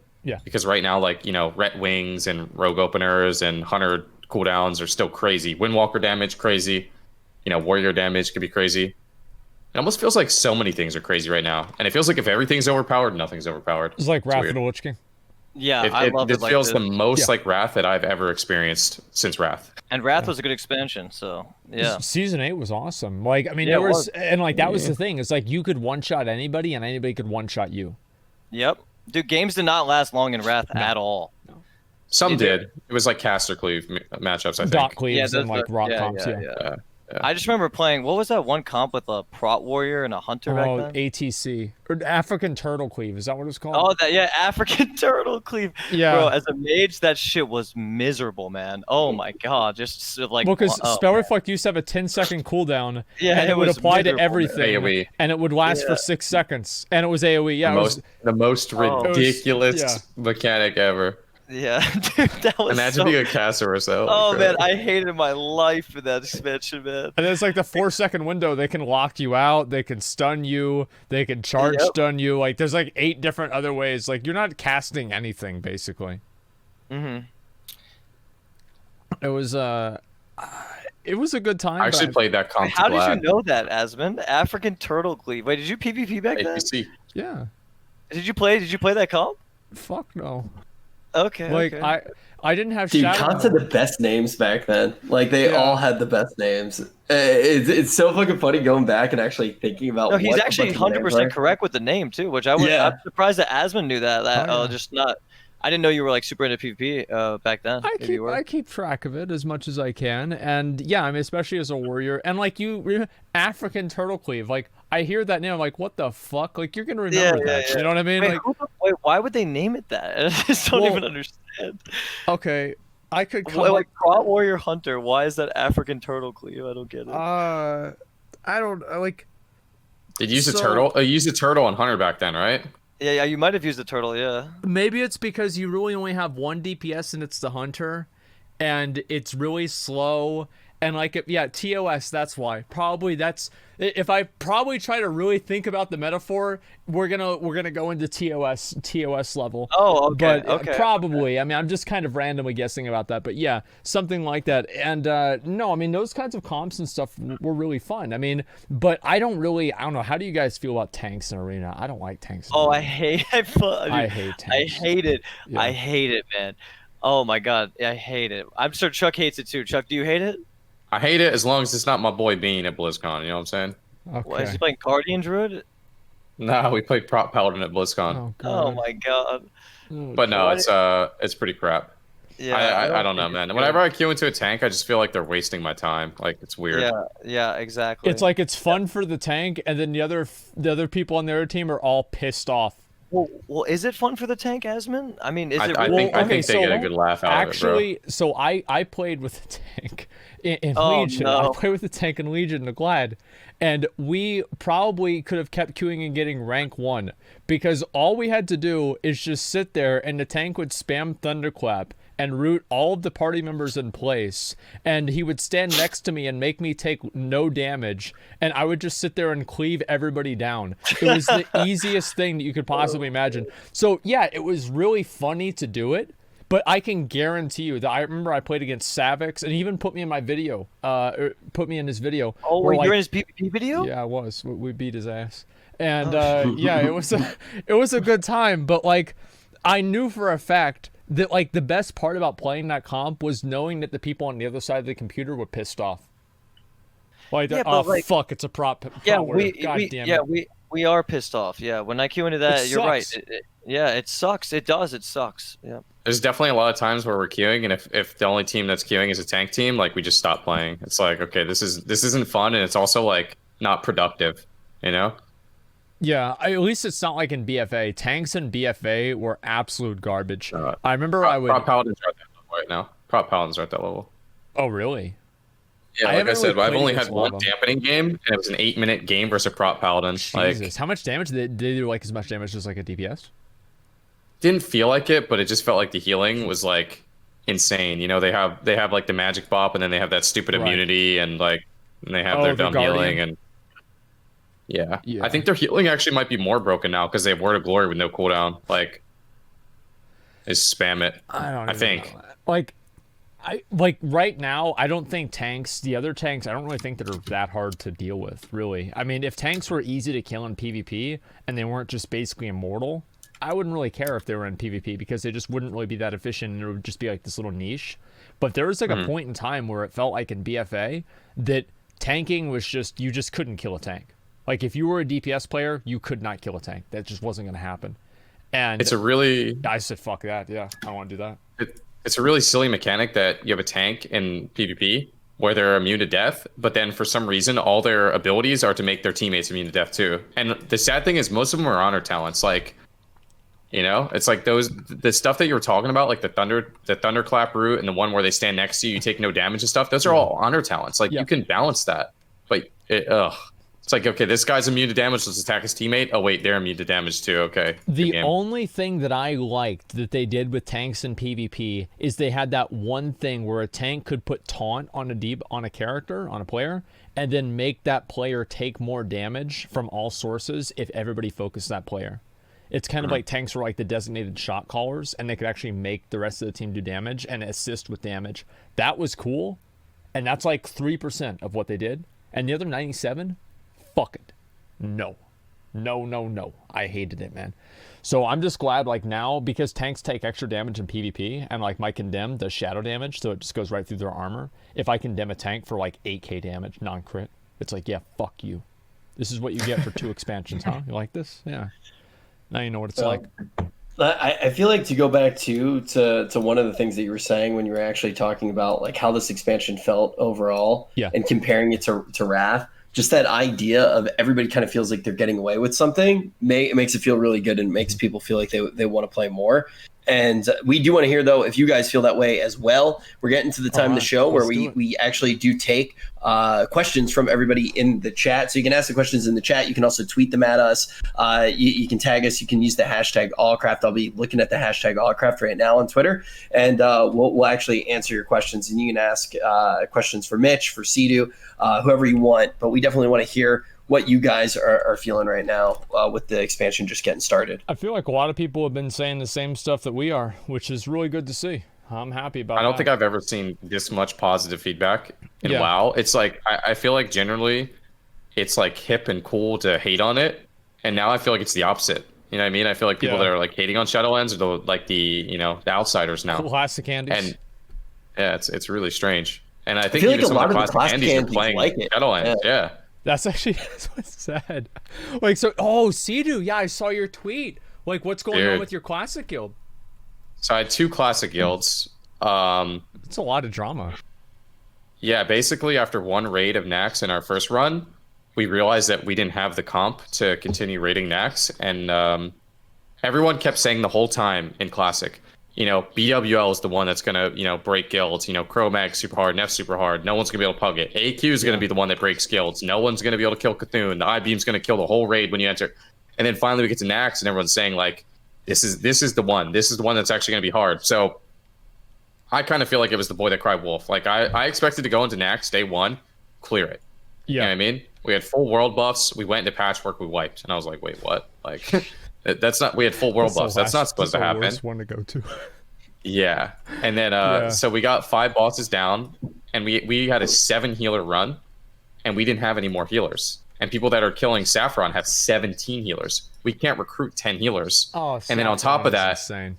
because right now, like, you know, ret wings and rogue openers and hunter cooldowns are still crazy. Windwalker damage crazy, you know, warrior damage could be crazy. It almost feels like so many things are crazy right now, and it feels like if everything's overpowered, nothing's overpowered. It's like Wrath of the Lich King. Yeah, I love it. This feels the most like Wrath that I've ever experienced since Wrath. And Wrath was a good expansion, so yeah. Season 8 was awesome. Like, I mean, there was, and like that was the thing. It's like you could one-shot anybody, and anybody could one-shot you. Yep, dude. Games did not last long in Wrath at all. No. Some did. It was like caster cleave matchups, I think. Dot cleaves and like rock comps. Yeah. I just remember playing. What was that one comp with a prot warrior and a hunter back then? ATC or African turtle cleave. Is that what it's called? Oh, African turtle cleave. Yeah, bro. As a mage, that shit was miserable, man. Oh my god, just like. Well, because Spell Reflect used to have a 10-second cooldown. Yeah, and it would apply to everything, AOE. And it would last for 6 seconds, and it was AOE. Yeah, the most ridiculous mechanic ever. Yeah, dude, that was. Imagine being a caster or so. Oh man, I hated my life in that expansion, man. And it's like the 4-second window. They can lock you out. They can stun you. They can charge stun you. Like there's like 8 different other ways. Like you're not casting anything basically. Mm-hmm. It was a good time. I actually played that comp. How did you know that, Asmon? African turtle cleave. Wait, did you PvP back then? Yeah. Did you play that comp? Fuck no. Okay. Like I didn't have. Dude, comps had the best names back then. Like they all had the best names. It's so fucking funny going back and actually thinking about. No, he's actually 100% correct with the name too, which I'm surprised that Asmon knew that. Just not. I didn't know you were like super into PvP back then. I keep track of it as much as I can, and yeah, I mean, especially as a warrior, and like you, African turtle cleave. Like I hear that name, I'm like, what the fuck? Like you're gonna remember that? You know what I mean? Wait, why would they name it that? I just don't even understand. Okay, I could come like Prot Warrior Hunter. Why is that African turtle cleave? I don't get it. I don't like. Did you use a turtle? You used a turtle on Hunter back then, right? Yeah, you might have used the turtle, yeah. Maybe it's because you really only have one DPS and it's the hunter, and it's really slow, And like, TOS, that's why. Probably that's, if I probably try to really think about the metaphor, we're gonna go into TOS level. Oh, okay. But okay. probably, I mean, I'm just kind of randomly guessing about that. But yeah, something like that. And no, I mean, those kinds of comps and stuff were really fun. I mean, but I don't know. How do you guys feel about tanks in Arena? I don't like tanks in Arena. I hate tanks. I hate it. Yeah. I hate it, man. Oh my god, I hate it. I'm sure Chuck hates it too. Chuck, do you hate it? I hate it as long as it's not my boy Bean at BlizzCon. You know what I'm saying? Okay. What, is he playing Guardian Druid? Nah, we played Prop Paladin at BlizzCon. Oh my god. But no, it's pretty crap. Yeah, I don't know, man. Whenever I queue into a tank, I just feel like they're wasting my time. Like, it's weird. Yeah, exactly. It's like it's fun for the tank, and then the other people on the other team are all pissed off. Well, is it fun for the tank, Asmon? I mean, is it? I think they get a good laugh out of it, bro. So I played with the tank in Legion. No. I played with the tank in Legion, the Glad, and we probably could have kept queuing and getting rank 1 because all we had to do is just sit there, and the tank would spam Thunderclap and root all of the party members in place, and he would stand next to me and make me take no damage, and I would just sit there and cleave everybody down. It was the easiest thing that you could possibly imagine. So yeah, it was really funny to do it, but I can guarantee you that I remember I played against Savix, and he even put me in my video, put me in his video. Oh, were you in his PvP video? Yeah, I was. We beat his ass. And yeah, it was a good time, but like I knew for a fact that like the best part about playing that comp was knowing that the people on the other side of the computer were pissed off. Like, fuck, it's a prop. Yeah, we are pissed off. Yeah, when I queue into that, you're right. It sucks. It does. It sucks. Yeah. There's definitely a lot of times where we're queuing, and if the only team that's queuing is a tank team, like we just stop playing. It's like, okay, this isn't fun, and it's also like not productive, you know? Yeah, at least it's not like in BFA. Tanks in BFA were absolute garbage. I remember Prop Paladins are at that level right now. Prop Paladins are at that level. Oh, really? Yeah, like I said, I've only had one dampening game, and it was an 8-minute game versus a Prop Paladin. Jesus, like, how much damage? Did they do like as much damage as like a DPS? Didn't feel like it, but it just felt like the healing was like insane. You know, they have like the magic bop, and then they have that stupid immunity, and like and they have their dumb healing, and yeah, I think their healing actually might be more broken now because they have Word of Glory with no cooldown. Like, they spam it. I think. Like right now, I don't think the other tanks, I don't really think that are that hard to deal with, really. I mean, if tanks were easy to kill in PvP and they weren't just basically immortal, I wouldn't really care if they were in PvP because they just wouldn't really be that efficient, and it would just be like this little niche. But there was like a point in time where it felt like in BFA that tanking was just, you just couldn't kill a tank. Like if you were a DPS player, you could not kill a tank. That just wasn't going to happen. And I said, fuck that. Yeah, I don't want to do that. It's a really silly mechanic that you have a tank in PvP where they're immune to death, but then for some reason, all their abilities are to make their teammates immune to death too. And the sad thing is most of them are honor talents. Like, you know, it's like the stuff that you were talking about, like the thunderclap route and the one where they stand next to you, you take no damage and stuff. Those are all honor talents. Like you can balance that, but it's like, okay, this guy's immune to damage, let's attack his teammate. Oh wait, they're immune to damage too. Okay. The only thing that I liked that they did with tanks in PvP is they had that one thing where a tank could put taunt on a character, on a player, and then make that player take more damage from all sources if everybody focused that player. It's kind of like tanks were like the designated shot callers, and they could actually make the rest of the team do damage and assist with damage. That was cool, and that's like 3% of what they did. And the other 97%, fuck it. No. I hated it, man. So I'm just glad, like, now, because tanks take extra damage in PvP, and, like, my condemn does shadow damage, so it just goes right through their armor. If I condemn a tank for, like, 8k damage, non-crit, it's like, yeah, fuck you. This is what you get for 2 expansions, huh? You like this? Yeah. Now you know what it's like. I feel like to go back to one of the things that you were saying when you were actually talking about, like, how this expansion felt overall, and comparing it to Wrath, just that idea of everybody kind of feels like they're getting away with something, it makes it feel really good, and it makes people feel like they want to play more. And we do want to hear, though, if you guys feel that way as well. We're getting to the time of the show where we actually do take questions from everybody in the chat. So you can ask the questions in the chat. You can also tweet them at us. You can tag us. You can use the hashtag allcraft. I'll be looking at the hashtag allcraft right now on Twitter. And we'll actually answer your questions. And you can ask questions for Mitch, for Cdew, whoever you want. But we definitely want to hear what you guys are feeling right now with the expansion just getting started. I feel like a lot of people have been saying the same stuff that we are, which is really good to see. I'm happy about it. I don't think I've ever seen this much positive feedback in WoW. It's like, I feel like generally it's like hip and cool to hate on it. And now I feel like it's the opposite. You know what I mean? I feel like people that are like hating on Shadowlands are the outsiders now. Classic candies. And yeah, it's really strange. And I think feel even like a lot of the classic candies are playing like it. Shadowlands. Yeah. That's actually what's sad. Like, so, Cdew, yeah, I saw your tweet. Like, what's going on with your classic guild? So I had 2 classic guilds. It's a lot of drama. Yeah, basically after 1 raid of Naxx in our first run, we realized that we didn't have the comp to continue raiding Naxx, and everyone kept saying the whole time in classic, BWL is the one that's gonna, break guilds. Cro-Mag super hard, Neff super hard. No one's gonna be able to pug it. AQ is gonna be the one that breaks guilds. No one's gonna be able to kill Cthulhu. The I-beam's gonna kill the whole raid when you enter. And then finally we get to Naxx, and everyone's saying like, this is the one. This is the one that's actually gonna be hard. So I kind of feel like it was the boy that cried wolf. Like I expected to go into Naxx day 1, clear it. Yeah. You know what I mean? We had full world buffs. We went into patchwork. We wiped, and I was like, wait, what? Like. That's not. We had full world buffs. That's not supposed to happen. That's the worst one to go to. Yeah, and then so we got 5 bosses down, and we had a 7 healer run, and we didn't have any more healers. And people that are killing Saffron have 17 healers. We can't recruit 10 healers. Oh, and then on top of that, insane.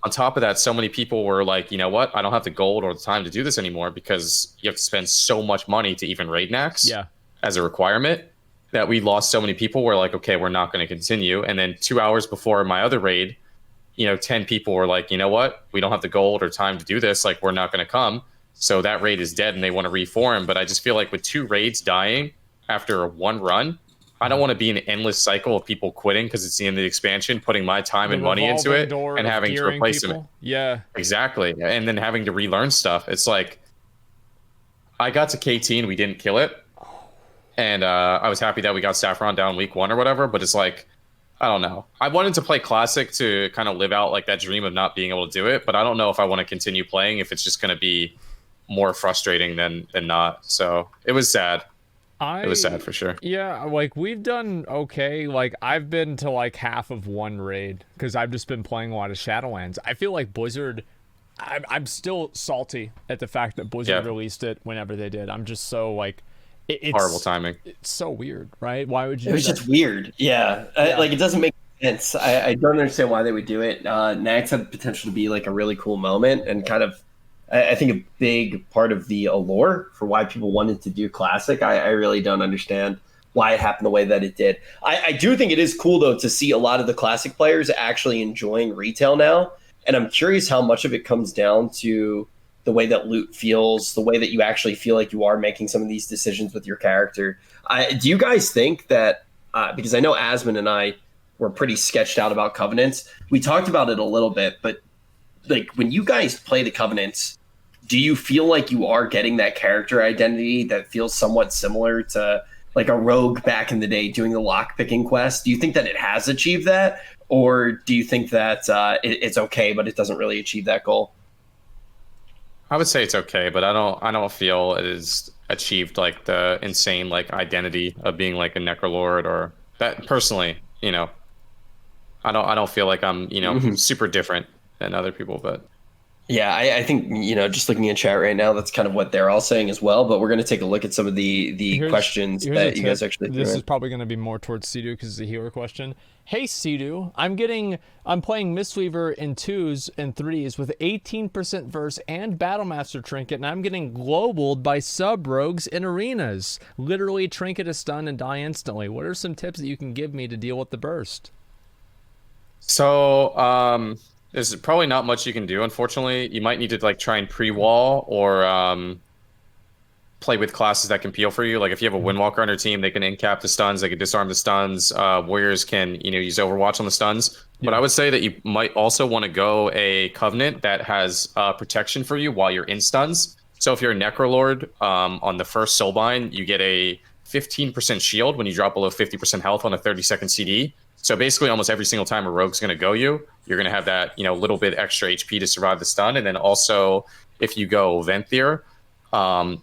On top of that, so many people were like, you know what? I don't have the gold or the time to do this anymore because you have to spend so much money to even raid Naxx. Yeah. As a requirement. That we lost so many people, we're like, okay, we're not going to continue. And then 2 hours before my other raid, 10 people were like, you know what? We don't have the gold or time to do this. Like, we're not going to come. So that raid is dead and they want to reform. But I just feel like with 2 raids dying after 1 run, I don't want to be in an endless cycle of people quitting because it's the end of the expansion, putting my time and money into it and having to replace them. Yeah. Exactly. And then having to relearn stuff. It's like, I got to KT and we didn't kill it. And I was happy that we got Saffron down week 1 or whatever, but it's like, I don't know. I wanted to play Classic to kind of live out like that dream of not being able to do it, but I don't know if I want to continue playing if it's just going to be more frustrating than not. So it was sad. It was sad for sure. Yeah, like we've done okay. Like I've been to like half of 1 raid because I've just been playing a lot of Shadowlands. I feel like Blizzard, I'm still salty at the fact that Blizzard released it whenever they did. I'm just so like, it's horrible timing. It's so weird, right? Why would you? It was just weird. Yeah. Like it doesn't make sense. I don't understand why they would do it. Naxx had potential to be like a really cool moment and kind of, I think a big part of the allure for why people wanted to do Classic. I really don't understand why it happened the way that it did. I do think it is cool though to see a lot of the Classic players actually enjoying retail now, and I'm curious how much of it comes down to the way that loot feels, the way that you actually feel like you are making some of these decisions with your character. Do you guys think that, because I know Asmon and I were pretty sketched out about Covenants, we talked about it a little bit, but like when you guys play the Covenants, do you feel like you are getting that character identity that feels somewhat similar to like a rogue back in the day doing the lockpicking quest? Do you think that it has achieved that? Or do you think that it's okay, but it doesn't really achieve that goal? I would say it's okay, but I don't feel it is achieved like the insane like identity of being like a Necrolord or that personally, I don't feel like I'm, super different than other people, but yeah, I think, just looking at chat right now, that's kind of what they're all saying as well, but we're going to take a look at some of the questions that you guys actually threw in. This is probably going to be more towards Cdew because it's a healer question. Hey Cdew, I'm playing Mistweaver in 2s and 3s with 18% verse and Battlemaster Trinket, and I'm getting globaled by sub-rogues in arenas. Literally Trinket a stun and die instantly. What are some tips that you can give me to deal with the burst? So, there's probably not much you can do, unfortunately. You might need to like try and pre-wall or play with classes that can peel for you. Like if you have a Windwalker on your team, they can in-cap the stuns, they can disarm the stuns. Warriors can, use Overwatch on the stuns. But I would say that you might also want to go a Covenant that has protection for you while you're in stuns. So if you're a Necrolord, on the first Soulbind, you get a 15% shield when you drop below 50% health on a 30-second CD. So basically almost every single time a rogue's going to go you're going to have that, little bit extra HP to survive the stun. And then also if you go Venthyr,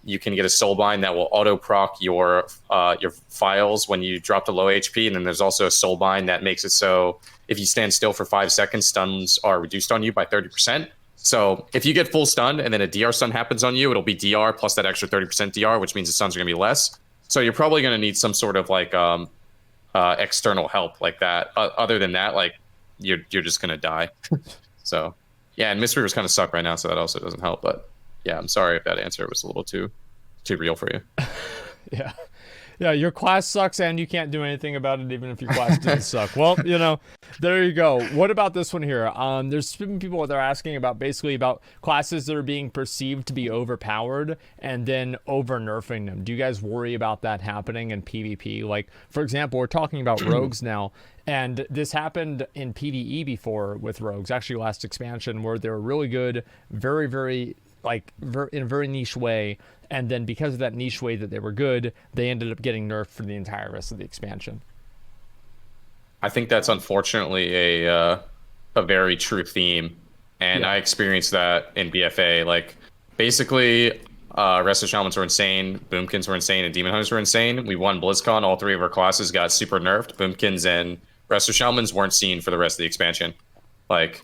you can get a Soulbind that will auto proc your files when you drop the low HP. And then there's also a Soulbind that makes it so if you stand still for 5 seconds, stuns are reduced on you by 30%. So if you get full stun and then a DR stun happens on you, it'll be DR plus that extra 30% DR, which means the stuns are going to be less. So you're probably going to need some sort of like external help like that. Other than that, like you're just going to die. So yeah, and Mist Reavers kind of suck right now, so that also doesn't help. But yeah, I'm sorry if that answer was a little too real for you. Yeah, your class sucks and you can't do anything about it even if your class didn't suck. Well, there you go. What about this one here? There's been people that are asking about basically about classes that are being perceived to be overpowered and then over-nerfing them. Do you guys worry about that happening in PvP? Like, for example, we're talking about rogues now, and this happened in PvE before with rogues, actually last expansion, where they were really good, very, very, in a very niche way. And then because of that niche way that they were good, they ended up getting nerfed for the entire rest of the expansion. I think that's unfortunately a very true theme. And I experienced that in BFA. Like, basically, Resto Shamans were insane, Boomkins were insane, and Demon Hunters were insane. We won Blizzcon. All 3 of our classes got super nerfed. Boomkins and Resto Shamans weren't seen for the rest of the expansion. Like,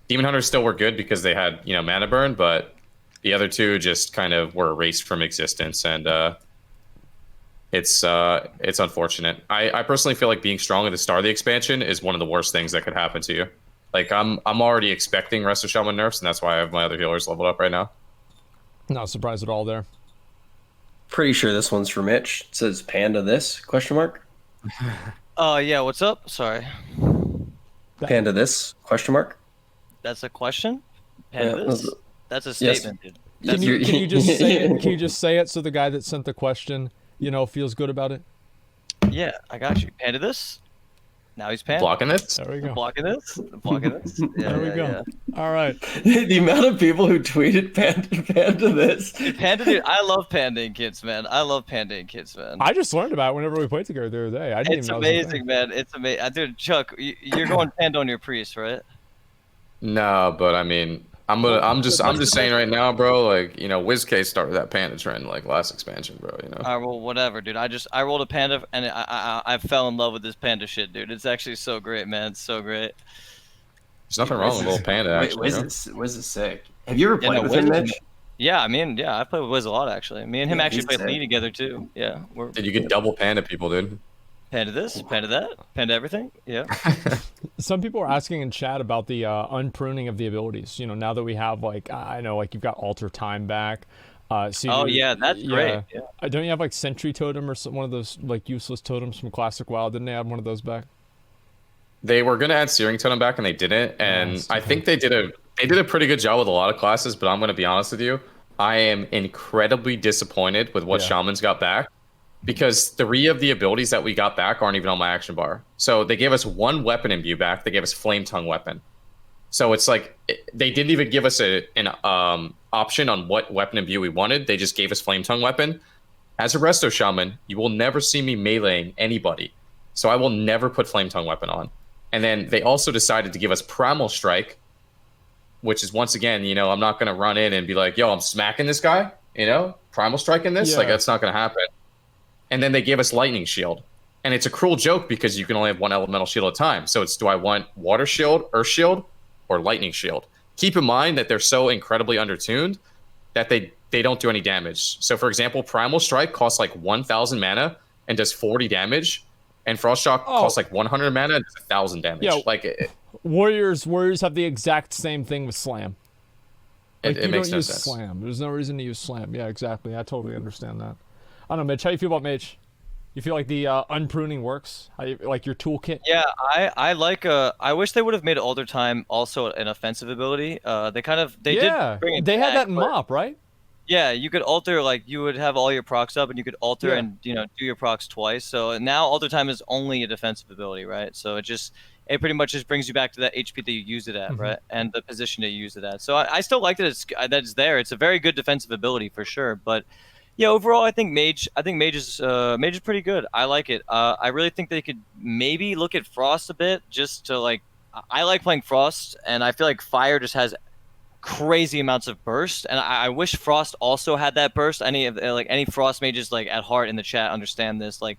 Demon Hunters still were good because they had, mana burn, but the other 2 just kind of were erased from existence, and it's unfortunate. I personally feel like being strong at the start of the expansion is one of the worst things that could happen to you. Like I'm already expecting Resto Shaman nerfs, and that's why I have my other healers leveled up right now. Not surprised at all there. Pretty sure this one's for Mitch. It says Panda this ? Yeah, what's up? Sorry. Panda this ? That's a question? Panda this? That's a statement, dude. Can you just say it? Can you just say it so the guy that sent the question, feels good about it? Yeah, I got you. Panda this? Now he's panda. Blocking this? There we go. Blocking this? Blocking this? Yeah, there we go. Yeah. All right. The amount of people who tweeted panda this. Panda, dude, I love pandaing kids, man. I love pandaing kids, man. I just learned about it whenever we played together the other day. I didn't It's even know amazing, man. It's amazing. Dude, Chuck, you're going panda on your priest, right? No, but I mean, I'm just saying right now, bro. Like, WizK started that panda trend like last expansion, bro. All right, well, whatever, dude. I rolled a panda and I fell in love with this panda shit, dude. It's actually so great, man. It's so great. There's nothing wrong with little panda. Actually, Wiz is sick. Have you ever played with him, Mitch? Yeah, I play with Wiz a lot actually. Me and him actually played League together too. Yeah, Dude, you could double panda people, dude. Panda this, panda that, panda everything. Yeah. Some people are asking in chat about the unpruning of the abilities. Now that we have I know you've got alter time back. Oh yeah, that's great. Yeah. Don't you have Sentry Totem or one of those useless totems from Classic WoW? Didn't they have one of those back? They were gonna add Searing Totem back and they didn't. And I think they did a pretty good job with a lot of classes. But I'm gonna be honest with you, I am incredibly disappointed with what Shamans got back. Because 3 of the abilities that we got back aren't even on my action bar. So they gave us 1 weapon imbue back. They gave us Flame Tongue weapon. So it's like they didn't even give us an option on what weapon imbue we wanted. They just gave us Flame Tongue weapon. As a Resto Shaman, you will never see me meleeing anybody. So I will never put Flame Tongue weapon on. And then they also decided to give us Primal Strike, which is once again, I'm not going to run in and be like, yo, I'm smacking this guy, Primal Strike in this. Like, that's not going to happen. And then they gave us Lightning Shield. And it's a cruel joke because you can only have 1 elemental shield at a time. So it's, do I want Water Shield, Earth Shield, or Lightning Shield? Keep in mind that they're so incredibly undertuned that they don't do any damage. So for example, Primal Strike costs 1,000 mana and does 40 damage. And Frost Shock costs 100 mana and does 1,000 damage. Yeah, Warriors have the exact same thing with Slam. It makes no use sense. Slam. There's no reason to use Slam. Yeah, exactly. I totally understand that. I don't know, Mitch. How you feel about Mitch? You feel like the unpruning works? How you, like your toolkit? Yeah, I like. I wish they would have made Alter Time also an offensive ability. They did bring it they back, had that in Mop, right? Yeah, you could alter, like, you would have all your procs up, and you could alter and, do your procs twice. So now alter time is only a defensive ability, right? So it pretty much just brings you back to that HP that you use it at, right? And the position that you use it at. So I still like that it's there. It's a very good defensive ability for sure. But yeah, overall, I think Mage is pretty good. I like it. I really think they could maybe look at Frost a bit, just to like. I like playing Frost, and I feel like Fire just has crazy amounts of burst, and I wish Frost also had that burst. Any Frost mages like at heart in the chat understand this. Like,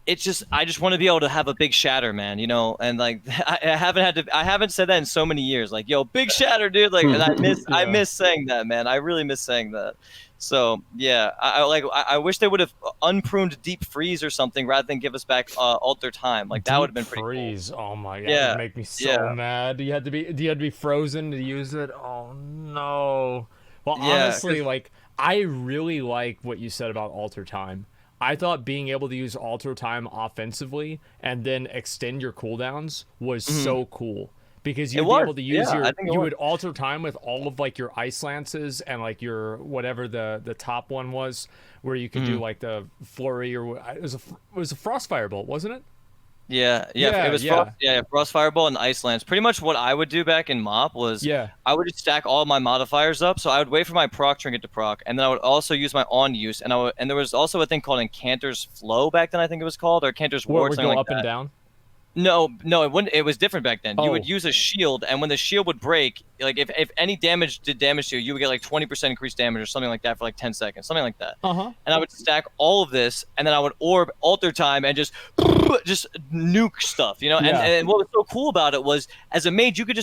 it's just I just want to be able to have a big shatter, man. And like I haven't said that in so many years. Like, yo, big shatter, dude. Like, and I miss saying that, man. I really miss saying that. So yeah, I wish they would have unpruned Deep Freeze or something rather than give us back alter time. Like, that would have been pretty freeze. Cool. Oh my god, that would make me so mad. Do you have to be frozen to use it? Oh no. Well, honestly, like, I really like what you said about alter time. I thought being able to use alter time offensively and then extend your cooldowns was so cool. Because you'd be able to use you would alter time with all of like your ice lances and like your whatever the top one was, where you could do like the flurry, or it was a frost firebolt, wasn't it? It was Frost Fireball and Ice Lance. Pretty much what I would do back in MoP was I would just stack all my modifiers up. So I would wait for my proc trinket to proc, and then I would also use my on use, and there was also a thing called Incanter's Flow back then, I think it was called, or Incanter's Ward, something like up that. And down? No, it wouldn't. It was different back then. You would use a shield, and when the shield would break, like if any damage did damage to you, you would get like 20% increased damage or something like that for like 10 seconds, something like that. And I would stack all of this, and then I would orb alter time and just nuke stuff, And what was so cool about it was, as a mage, you could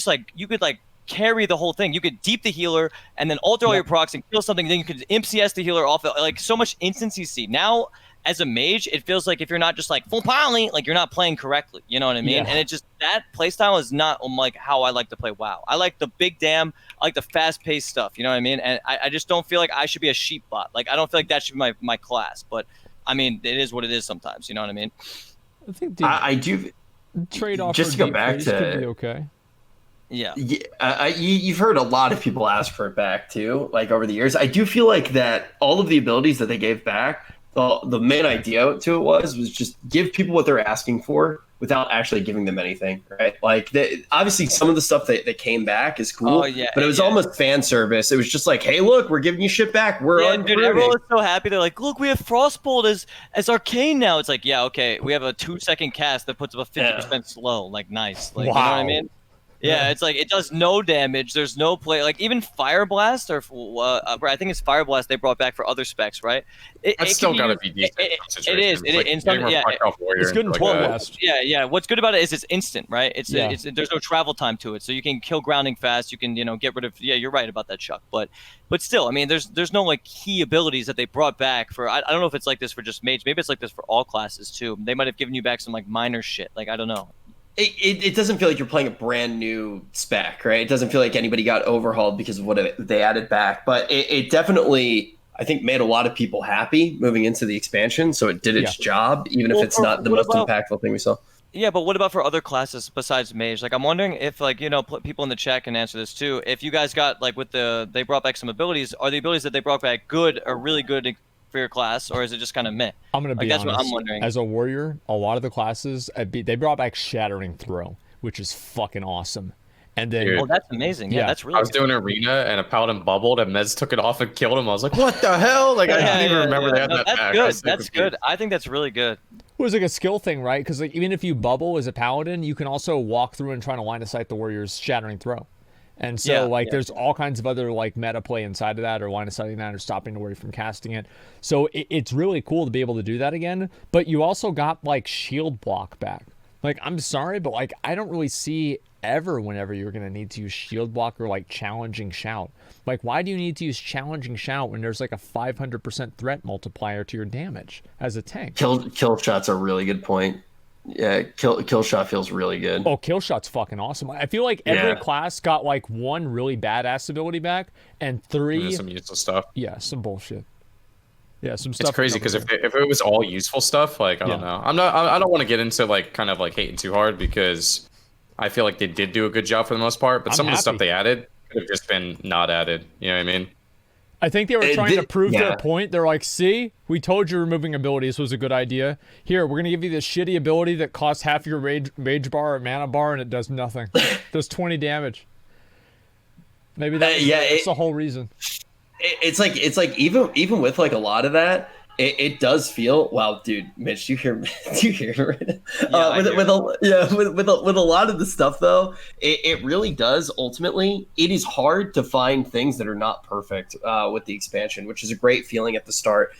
carry the whole thing. You could deep the healer and then alter all your procs and kill something. Then you could imp CS the healer off. Like, so much instancy. Now, as a mage, it feels like if you're not just like full poly, like you're not playing correctly. You know what I mean? And it just, that playstyle is not like how I like to play WoW. I like the big damn, I like the fast-paced stuff. You know what I mean? And I just don't feel like I should be a sheep bot. Like, I don't feel like that should be my class. But I mean, it is what it is sometimes. You know what I mean? I think I do trade off. Just to go back to could be okay. You've heard a lot of people ask for it back too, like over the years. I do feel like that all of the abilities that they gave back, the main idea to it was just give people what they're asking for without actually giving them anything, right? Like, obviously some of the stuff that came back is cool, but it was almost fan service. It was just like, hey, look, we're giving you shit back. Dude, everyone was so happy. They're like, look, we have Frostbolt as Arcane now. It's like, yeah, okay, we have a 2-second cast that puts up a 50% slow. Like, nice. Like, you know what I mean? Yeah, it's like, it does no damage. There's no play. Like, even Fire Blast, or I think it's Fire Blast they brought back for other specs, right? It's still got to be decent. It is. It's good in 12 Blast. Yeah. What's good about it is it's instant, right? It's there's no travel time to it, so you can kill grounding fast. You can get rid of. Yeah, you're right about that, Chuck. But still, I mean, there's no like key abilities that they brought back for. I don't know if it's like this for just mage. Maybe it's like this for all classes too. They might have given you back some like minor shit. Like, I don't know. It doesn't feel like you're playing a brand new spec, right? It doesn't feel like anybody got overhauled because of what they added back. But it definitely, I think, made a lot of people happy moving into the expansion. So it did its job, even if it's not the most impactful thing we saw. Yeah, but what about for other classes besides mage? Like, I'm wondering if, like, people in the chat can answer this too. If you guys got, like, they brought back some abilities, are the abilities that they brought back good or really good for your class, or is it just kind of meh? I'm gonna be honest. That's what I'm wondering. As a warrior, a lot of the classes they brought back Shattering Throw, which is fucking awesome. And then, that's amazing. Yeah, that's really. I was doing arena and a paladin bubbled and Mez took it off and killed him. I was like, what the hell? Like, I didn't even remember they had that back. That's good. That's good. I think that's really good. It was like a skill thing, right? Because like, even if you bubble as a paladin, you can also walk through and try to line of sight the warrior's Shattering Throw. And so, there's all kinds of other, like, meta play inside of that, or line of sighting that, or stopping the warrior from casting it. So it's really cool to be able to do that again. But you also got, like, shield block back. Like, I'm sorry, but, like, I don't really see ever whenever you're going to need to use shield block or, like, challenging shout. Like, why do you need to use challenging shout when there's, like, a 500% threat multiplier to your damage as a tank? Kill shot's a really good point. Yeah, kill shot feels really good. Oh, kill shot's fucking awesome. I feel like every class got like one really badass ability back, and 3 some useful stuff. Yeah, some bullshit. Yeah, some stuff. It's crazy because if it was all useful stuff, like, I don't know. I don't want to get into like kind of like hating too hard, because I feel like they did do a good job for the most part. But some of the stuff they added could have just been not added. You know what I mean? I think they were trying to prove their point. They're like, see, we told you removing abilities was a good idea. Here, we're going to give you this shitty ability that costs half your rage bar or mana bar, and it does nothing. It does 20 damage. Maybe that's the whole reason. It's like even with like a lot of that, it does feel, wow, dude, Mitch, do you hear it? With a lot of the stuff though, it really does ultimately, it is hard to find things that are not perfect with the expansion, which is a great feeling at the start.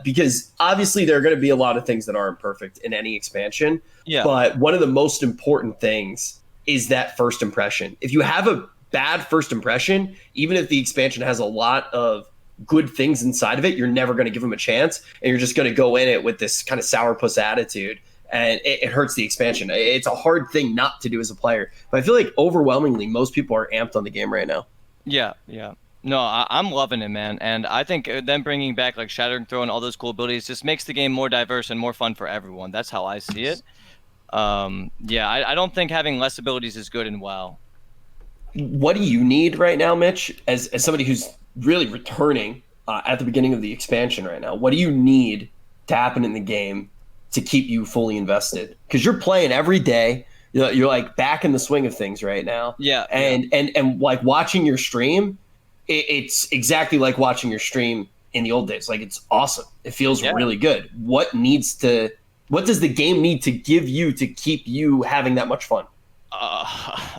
Because obviously there are going to be a lot of things that aren't perfect in any expansion. Yeah. But one of the most important things is that first impression. If you have a bad first impression, even if the expansion has a lot of good things inside of it, you're never going to give them a chance, and you're just going to go in it with this kind of sourpuss attitude, and it hurts the expansion. It's a hard thing not to do as a player, but I feel like overwhelmingly most people are amped on the game right now. Yeah. No, I'm loving it, man, and I think them bringing back like Shattering Throw and all those cool abilities just makes the game more diverse and more fun for everyone. That's how I see it. I don't think having less abilities is good in WoW. What do you need right now, Mitch, as somebody who's really returning at the beginning of the expansion right now? What do you need to happen in the game to keep you fully invested? Because you're playing every day. You're like back in the swing of things right now. Yeah. And like watching your stream, it's exactly like watching your stream in the old days. Like, it's awesome. It feels really good. What does the game need to give you to keep you having that much fun? I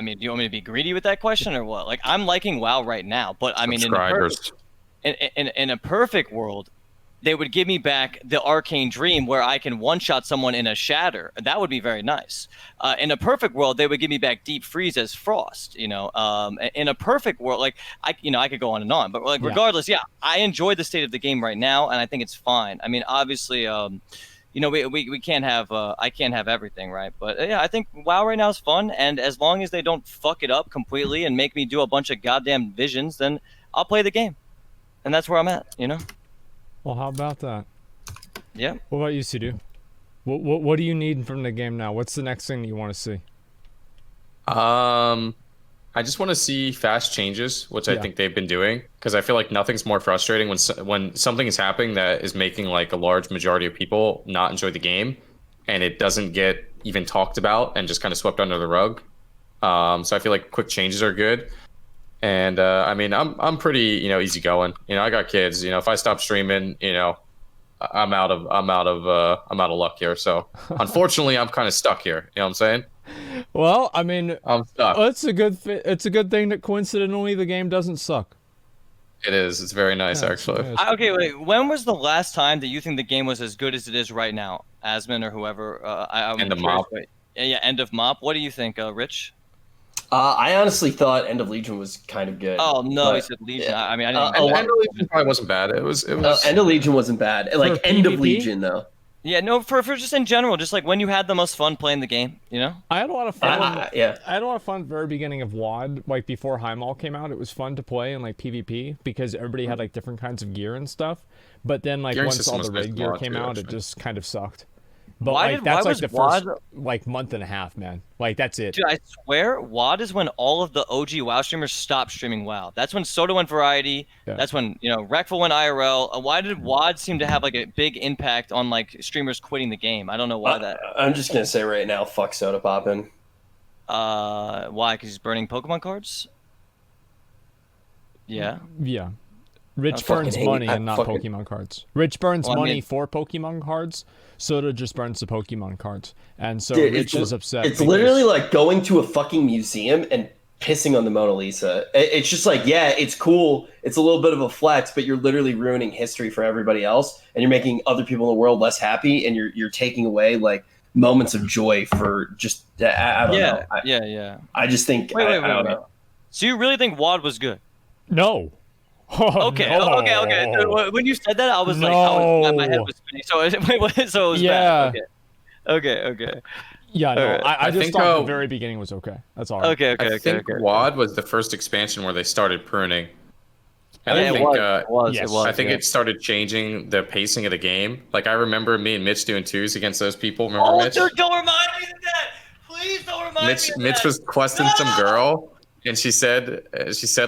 mean, do you want me to be greedy with that question or what? Like, I'm liking WoW right now, but I mean, in a perfect world, they would give me back the Arcane Dream where I can one-shot someone in a shatter. That would be very nice. In a perfect world, they would give me back Deep Freeze as Frost. In a perfect world, like I could go on and on, but like regardless, I enjoy the state of the game right now, and I think it's fine. I mean, obviously, we can't have I can't have everything, right? But yeah, I think WoW right now is fun, and as long as they don't fuck it up completely and make me do a bunch of goddamn visions, then I'll play the game, and that's where I'm at. Well, how about that? Yeah. What about you, Cdew? What do you need from the game now? What's the next thing that you want to see? I just want to see fast changes, which I think they've been doing, because I feel like nothing's more frustrating when something is happening that is making like a large majority of people not enjoy the game, and it doesn't get even talked about and just kind of swept under the rug. So I feel like quick changes are good. And I mean, I'm pretty easygoing. I got kids. If I stop streaming, I'm out of luck here. So unfortunately, I'm kind of stuck here. You know what I'm saying? Well, I mean, I'm stuck. It's a good thing that coincidentally the game doesn't suck. It is. It's very nice, actually. Okay, wait. When was the last time that you think the game was as good as it is right now, Asmon or whoever? End of Mop. Yeah, End of Mop. What do you think, Rich? I honestly thought End of Legion was kind of good. Oh no, he said Legion. Yeah. I mean, I didn't. End of Legion probably wasn't bad. It was. End of Legion wasn't bad. Like End of Legion though. Yeah, no, for just in general, just like when you had the most fun playing the game, I had a lot of fun. I had a lot of fun at the very beginning of WoD, like before Highmaul came out. It was fun to play in like PvP because everybody had like different kinds of gear and stuff. But then like once all the raid gear came out, it just kind of sucked. But that's like the first like month and a half, man. Like that's it. Dude, I swear, WoD is when all of the OG WoW streamers stopped streaming WoW. That's when Soda went Variety. Yeah. That's when Reckful went IRL. Why did WoD seem to have like a big impact on like streamers quitting the game? I don't know why that. I'm just gonna say right now, fuck Soda Poppin'. Why? Because he's burning Pokemon cards. Yeah. Yeah. Rich burns money and not Pokemon cards. Rich burns money for Pokemon cards. Soda just burns the Pokemon cards. And so Rich is upset. It's literally like going to a fucking museum and pissing on the Mona Lisa. It's just like, yeah, it's cool. It's a little bit of a flex, but you're literally ruining history for everybody else. And you're making other people in the world less happy. And you're taking away like moments of joy for just, I don't know. Yeah. I just think, I don't know. So you really think WoD was good? No. Okay. So when you said that, I was like, my head was spinning. So it was bad. Okay. Yeah, no, I just thought the very beginning was okay. That's all right. Okay. I think WoD was the first expansion where they started pruning. And it was. I think it started changing the pacing of the game. Like I remember me and Mitch doing twos against those people. Remember Mitch? Don't remind me of that. Please don't remind me of that. Mitch was questing some girl. and she said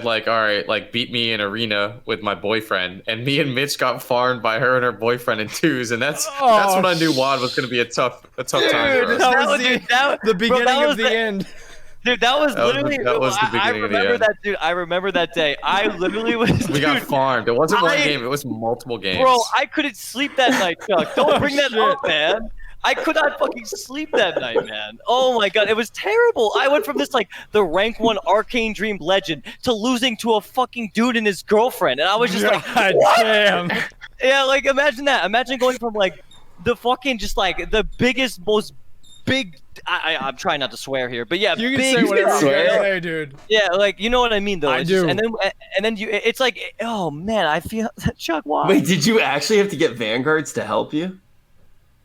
like, all right, like beat me in arena with my boyfriend, and me and Mitch got farmed by her and her boyfriend in twos, and that's when I knew WoD was gonna be a tough time for us. That was the beginning of the end. Dude, that was literally. That was the beginning of the end. That, dude. I remember that day. I literally was. We got farmed. It wasn't one game. It was multiple games. Bro, I couldn't sleep that night, Chuck. Don't bring that up, man. I could not fucking sleep that night, man. Oh my god, it was terrible. I went from this like the rank 1 Arcane Dream legend to losing to a fucking dude and his girlfriend, and I was just like, what? Damn. Yeah, like imagine that. Imagine going from like the fucking just like the biggest, most big. I'm trying not to swear here, but yeah, you can big, say whatever you say, dude. Yeah, like you know what I mean, though. I do. Just, and then you, it's like, oh man, I feel Chuck. Why? Wait, did you actually have to get vanguards to help you?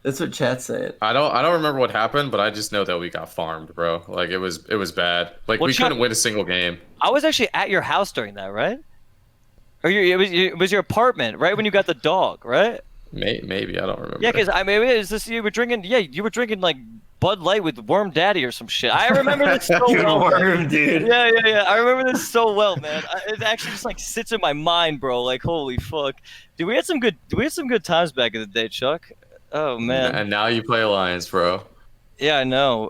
That's what chat's saying. I don't remember what happened, but I just know that we got farmed, bro. Like it was bad. Like we couldn't win a single game. I was actually at your house during that, right? Or it was your apartment, right when you got the dog, right? Maybe I don't remember. Yeah, because I mean, is this you were drinking? Yeah, you were drinking like Bud Light with Worm Daddy or some shit. I remember this so well. Worm, dude. Yeah. I remember this so well, man. It actually just like sits in my mind, bro. Like holy fuck, dude. We had some good times back in the day, Chuck. Oh man. And now you play Alliance, bro. Yeah, I know.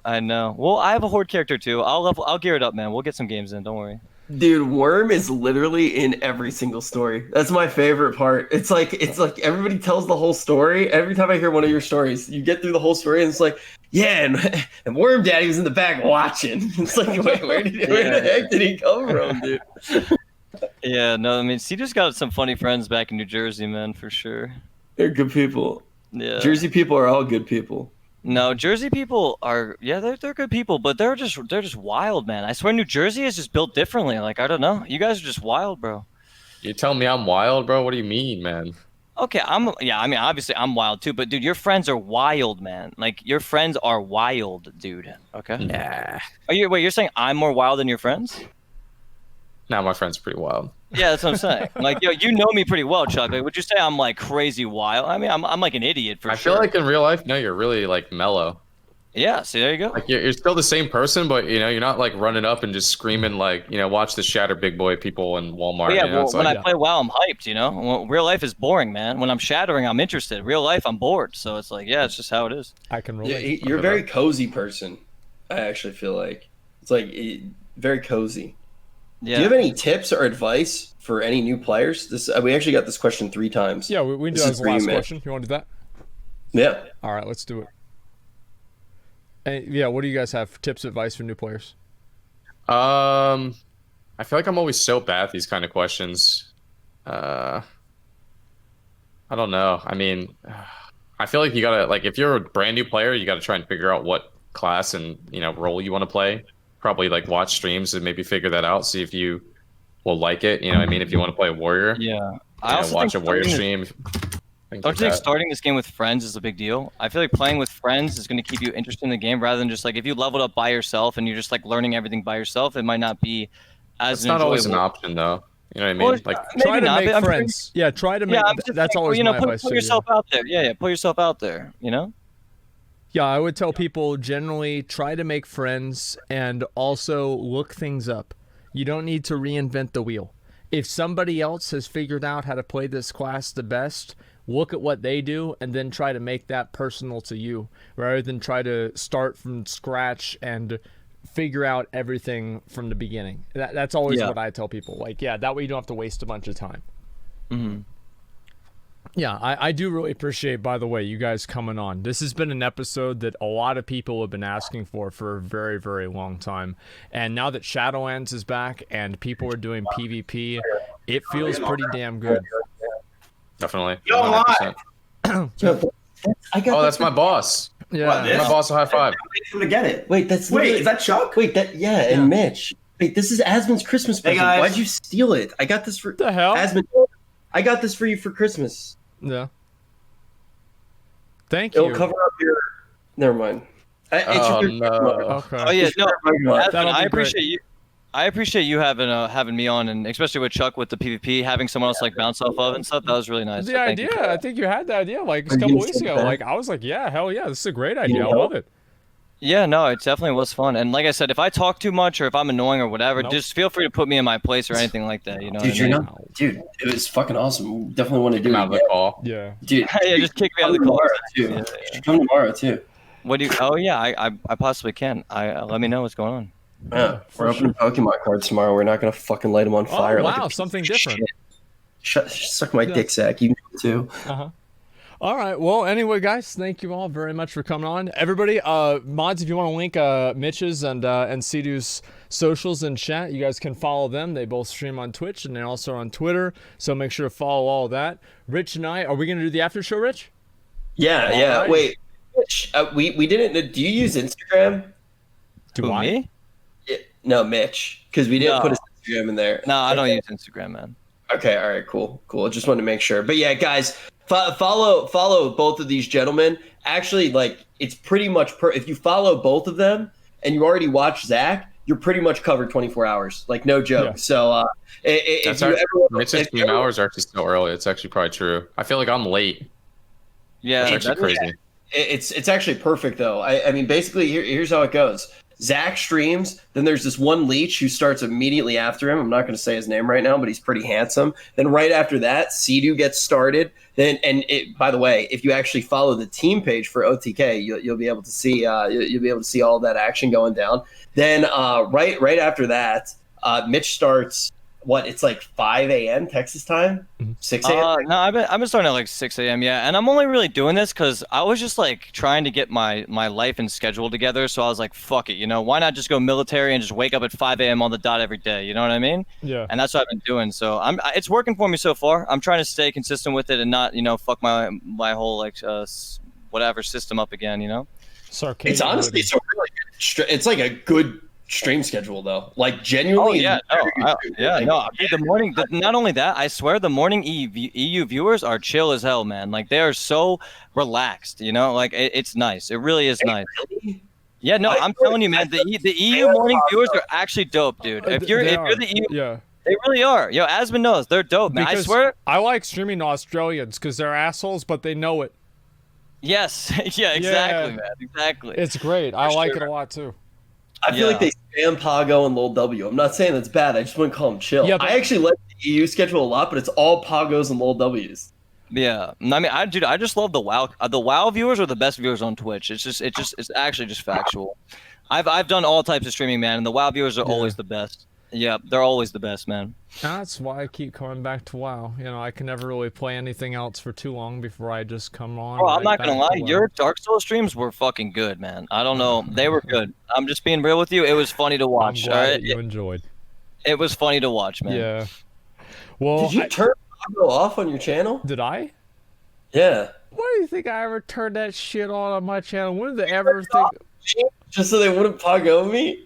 Well, I have a Horde character too. I'll gear it up, man. We'll get some games in. Don't worry. Dude, Worm is literally in every single story. That's my favorite part. It's like everybody tells the whole story. Every time I hear one of your stories, you get through the whole story, and it's like, yeah, and Worm Daddy was in the back watching. It's like, wait, where the heck did he come from, dude? Yeah, no, I mean, Cdew's got some funny friends back in New Jersey, man, for sure. They're good people. Yeah. Jersey people are all good people. No, Jersey people are they're good people, but they're just wild, man. I swear New Jersey is just built differently. Like I don't know. You guys are just wild, bro. You tell me I'm wild, bro? What do you mean, man? Okay, I mean obviously I'm wild too, but dude, your friends are wild, man. Like your friends are wild, dude. Okay? Nah. You're saying I'm more wild than your friends? Nah, my friend's pretty wild. Yeah, that's what I'm saying. Like, yo, you know me pretty well, Chuck. Like, would you say I'm like crazy wild? I mean, I'm like an idiot for sure. I feel like in real life, no, you're really like mellow. Yeah, see, there you go. Like you're still the same person, but you know, you're not like running up and just screaming like, you know, watch the shatter big boy people in Walmart. Well, yeah, you know? when I play WoW, I'm hyped, you know? Well, real life is boring, man. When I'm shattering, I'm interested. Real life, I'm bored. So it's like, yeah, it's just how it is. I can relate. Yeah, you're a very cozy person, I actually feel like. It's like very cozy. Yeah. Do you have any tips or advice for any new players? We actually got this question 3 times. Yeah, we do that as the last question. You want to do that? Yeah. All right, let's do it. And yeah, what do you guys have? Tips, advice for new players? I feel like I'm always so bad at these kind of questions. I don't know. I mean, I feel like you gotta, like, if you're a brand new player, you gotta try and figure out what class and, you know, role you want to play. Probably like watch streams and maybe figure that out. See if you will like it. You know what I mean? If you want to play a warrior. Yeah. I also watch a warrior stream. Don't you think starting this game with friends is a big deal? I feel like playing with friends is going to keep you interested in the game rather than just like if you leveled up by yourself and you're just like learning everything by yourself, it might not be as It's not always an option though. You know what I mean? Well, like try to make friends. Yeah, try to make. That's always my advice. Put yourself out there. Yeah, put yourself out there. You know. Yeah, I would tell people generally try to make friends and also look things up. You don't need to reinvent the wheel. If somebody else has figured out how to play this class the best, look at what they do and then try to make that personal to you rather than try to start from scratch and figure out everything from the beginning. That's always what I tell people. Like, yeah, that way you don't have to waste a bunch of time. Mm-hmm. Yeah, I do really appreciate, by the way, you guys coming on. This has been an episode that a lot of people have been asking for a very, very long time. And now that Shadowlands is back and people are doing PvP, it feels pretty damn good. Definitely. 100%. That's my boss. Yeah, my boss will high five. I'm gonna get it. Wait, is that Chuck? Wait, and Mitch. Wait, this is Asmon's Christmas present. Hey, why'd you steal it? I got this for the hell. Asmon, I got this for you for Christmas. Yeah. Thank you. It'll cover up your. Never mind. No. Okay. Oh yeah, no. Asmon, I great. appreciate you. I appreciate you having me on, and especially with Chuck with the PvP, having someone else like bounce off of and stuff. That was really nice. The idea, I think you had the idea like a couple weeks ago. Like I was like, yeah, hell yeah, this is a great idea. I love it. Yeah, no, it definitely was fun. And like I said, if I talk too much or if I'm annoying or whatever, Nope. just feel free to put me in my place or anything like that. You know, Dude, dude, it was fucking awesome. We definitely want to do it Out of the again. call. Yeah. Dude, Yeah, just kick me out of the come call. tomorrow, too. Yeah. Come tomorrow too. What do you? Oh yeah, I possibly can. Let me know what's going on. Yeah, we're opening Pokemon cards tomorrow. We're not gonna fucking light them on fire. Oh, like wow, a piece something of different. shit. Suck my dick sack. You know it too. All right. Well, anyway, guys, thank you all very much for coming on. Everybody, mods, if you want to link Mitch's and Cdew's socials in chat, you guys can follow them. They both stream on Twitch and they're also on Twitter. So make sure to follow all of that. Rich and I, are we going to do the after show, Rich? Yeah. right. Wait, Mitch, we didn't. Do you use Instagram? Do Who, I? me? Yeah, no, Mitch, because we didn't No. put his Instagram in there. No, I don't use Instagram, man. Okay, all right, cool. Just wanted to make sure. But yeah, guys, follow both of these gentlemen. Actually, like, it's pretty much if you follow both of them and you already watch Zach, you're pretty much covered 24 hours. Like, no joke. Yeah. So Mitch's stream hours are actually still early. It's actually probably true. I feel like I'm late. Yeah, It's actually crazy. It's actually perfect though. I mean, basically, here's how it goes. Zach streams, then there's this one leech who starts immediately after him. I'm not going to say his name right now, but he's pretty handsome. Then right after that, Cdew gets started. Then, by the way, if you actually follow the team page for OTK, you'll be able to see all that action going down. Then right after that, Mitch starts. What, it's like 5 a.m. Texas time, 6 a.m. No, I've been starting at like 6 a.m. Yeah, and I'm only really doing this because I was just like trying to get my life and schedule together. So I was like, fuck it, why not just go military and just wake up at 5 a.m. on the dot every day? You know what I mean? Yeah. And that's what I've been doing. So it's working for me so far. I'm trying to stay consistent with it and not fuck my whole like whatever system up again. Sarcasm. It's honestly it's like a good stream schedule though. Like genuinely. Oh yeah, no. Dude, the morning. Not only that, I swear the morning EU viewers are chill as hell, man. Like they are so relaxed. Like it's nice. It really is nice. Really? Yeah, no, I'm telling you, man. The EU morning viewers are actually dope, dude. If you're the EU, yeah. They really are. Yo, Asmon knows they're dope, man. I swear. I like streaming to Australians because they're assholes, but they know it. Yes. Yeah. Exactly, man. Exactly. It's great. I like it a lot too. I feel like they spam Pago and Lil W. I'm not saying that's bad. I just wouldn't call them chill. Yeah, I actually like the EU schedule a lot, but it's all Pagos and Lil Ws. Yeah, I mean, I just love the WoW. The WoW viewers are the best viewers on Twitch. It's actually just factual. I've done all types of streaming, man, and the WoW viewers are always the best. Yeah, they're always the best, man. That's why I keep coming back to WoW. I can never really play anything else for too long before I just come on. Oh, I'm not gonna lie, your Dark Souls streams were fucking good, man. I don't know, they were good. I'm just being real with you. It was funny to watch. I'm glad that you enjoyed. It was funny to watch, man. Yeah. Well, did you turn Pago off on your channel? Did I? Yeah. Why do you think I ever turned that shit on my channel? When did they ever think? Just so they wouldn't Pago me?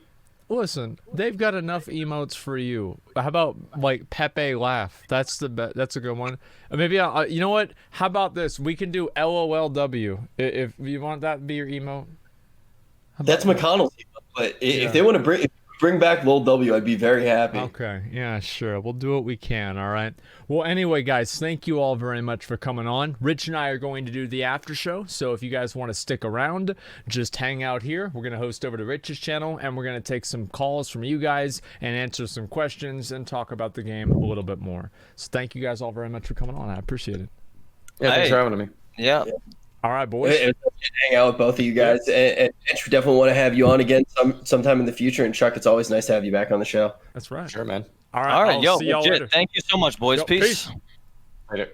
Listen, they've got enough emotes for you. How about like Pepe laugh? That's a good one. Maybe you know what? How about this? We can do LOLW if you want that to be your emote. That's McConnell's emote, but if they want to bring back Lil W, I'd be very happy. Okay, yeah, sure. We'll do what we can, all right? Well, anyway, guys, thank you all very much for coming on. Rich and I are going to do the after show, so if you guys want to stick around, just hang out here. We're going to host over to Rich's channel, and we're going to take some calls from you guys and answer some questions and talk about the game a little bit more. So thank you guys all very much for coming on. I appreciate it. Yeah, thanks for having me. Yeah. All right, boys. It was hang out with both of you guys, and we definitely want to have you on again sometime in the future. And Chuck, it's always nice to have you back on the show. That's right. Sure, man. All right, yo, see y'all later. Thank you so much, boys. Yo, peace. Later.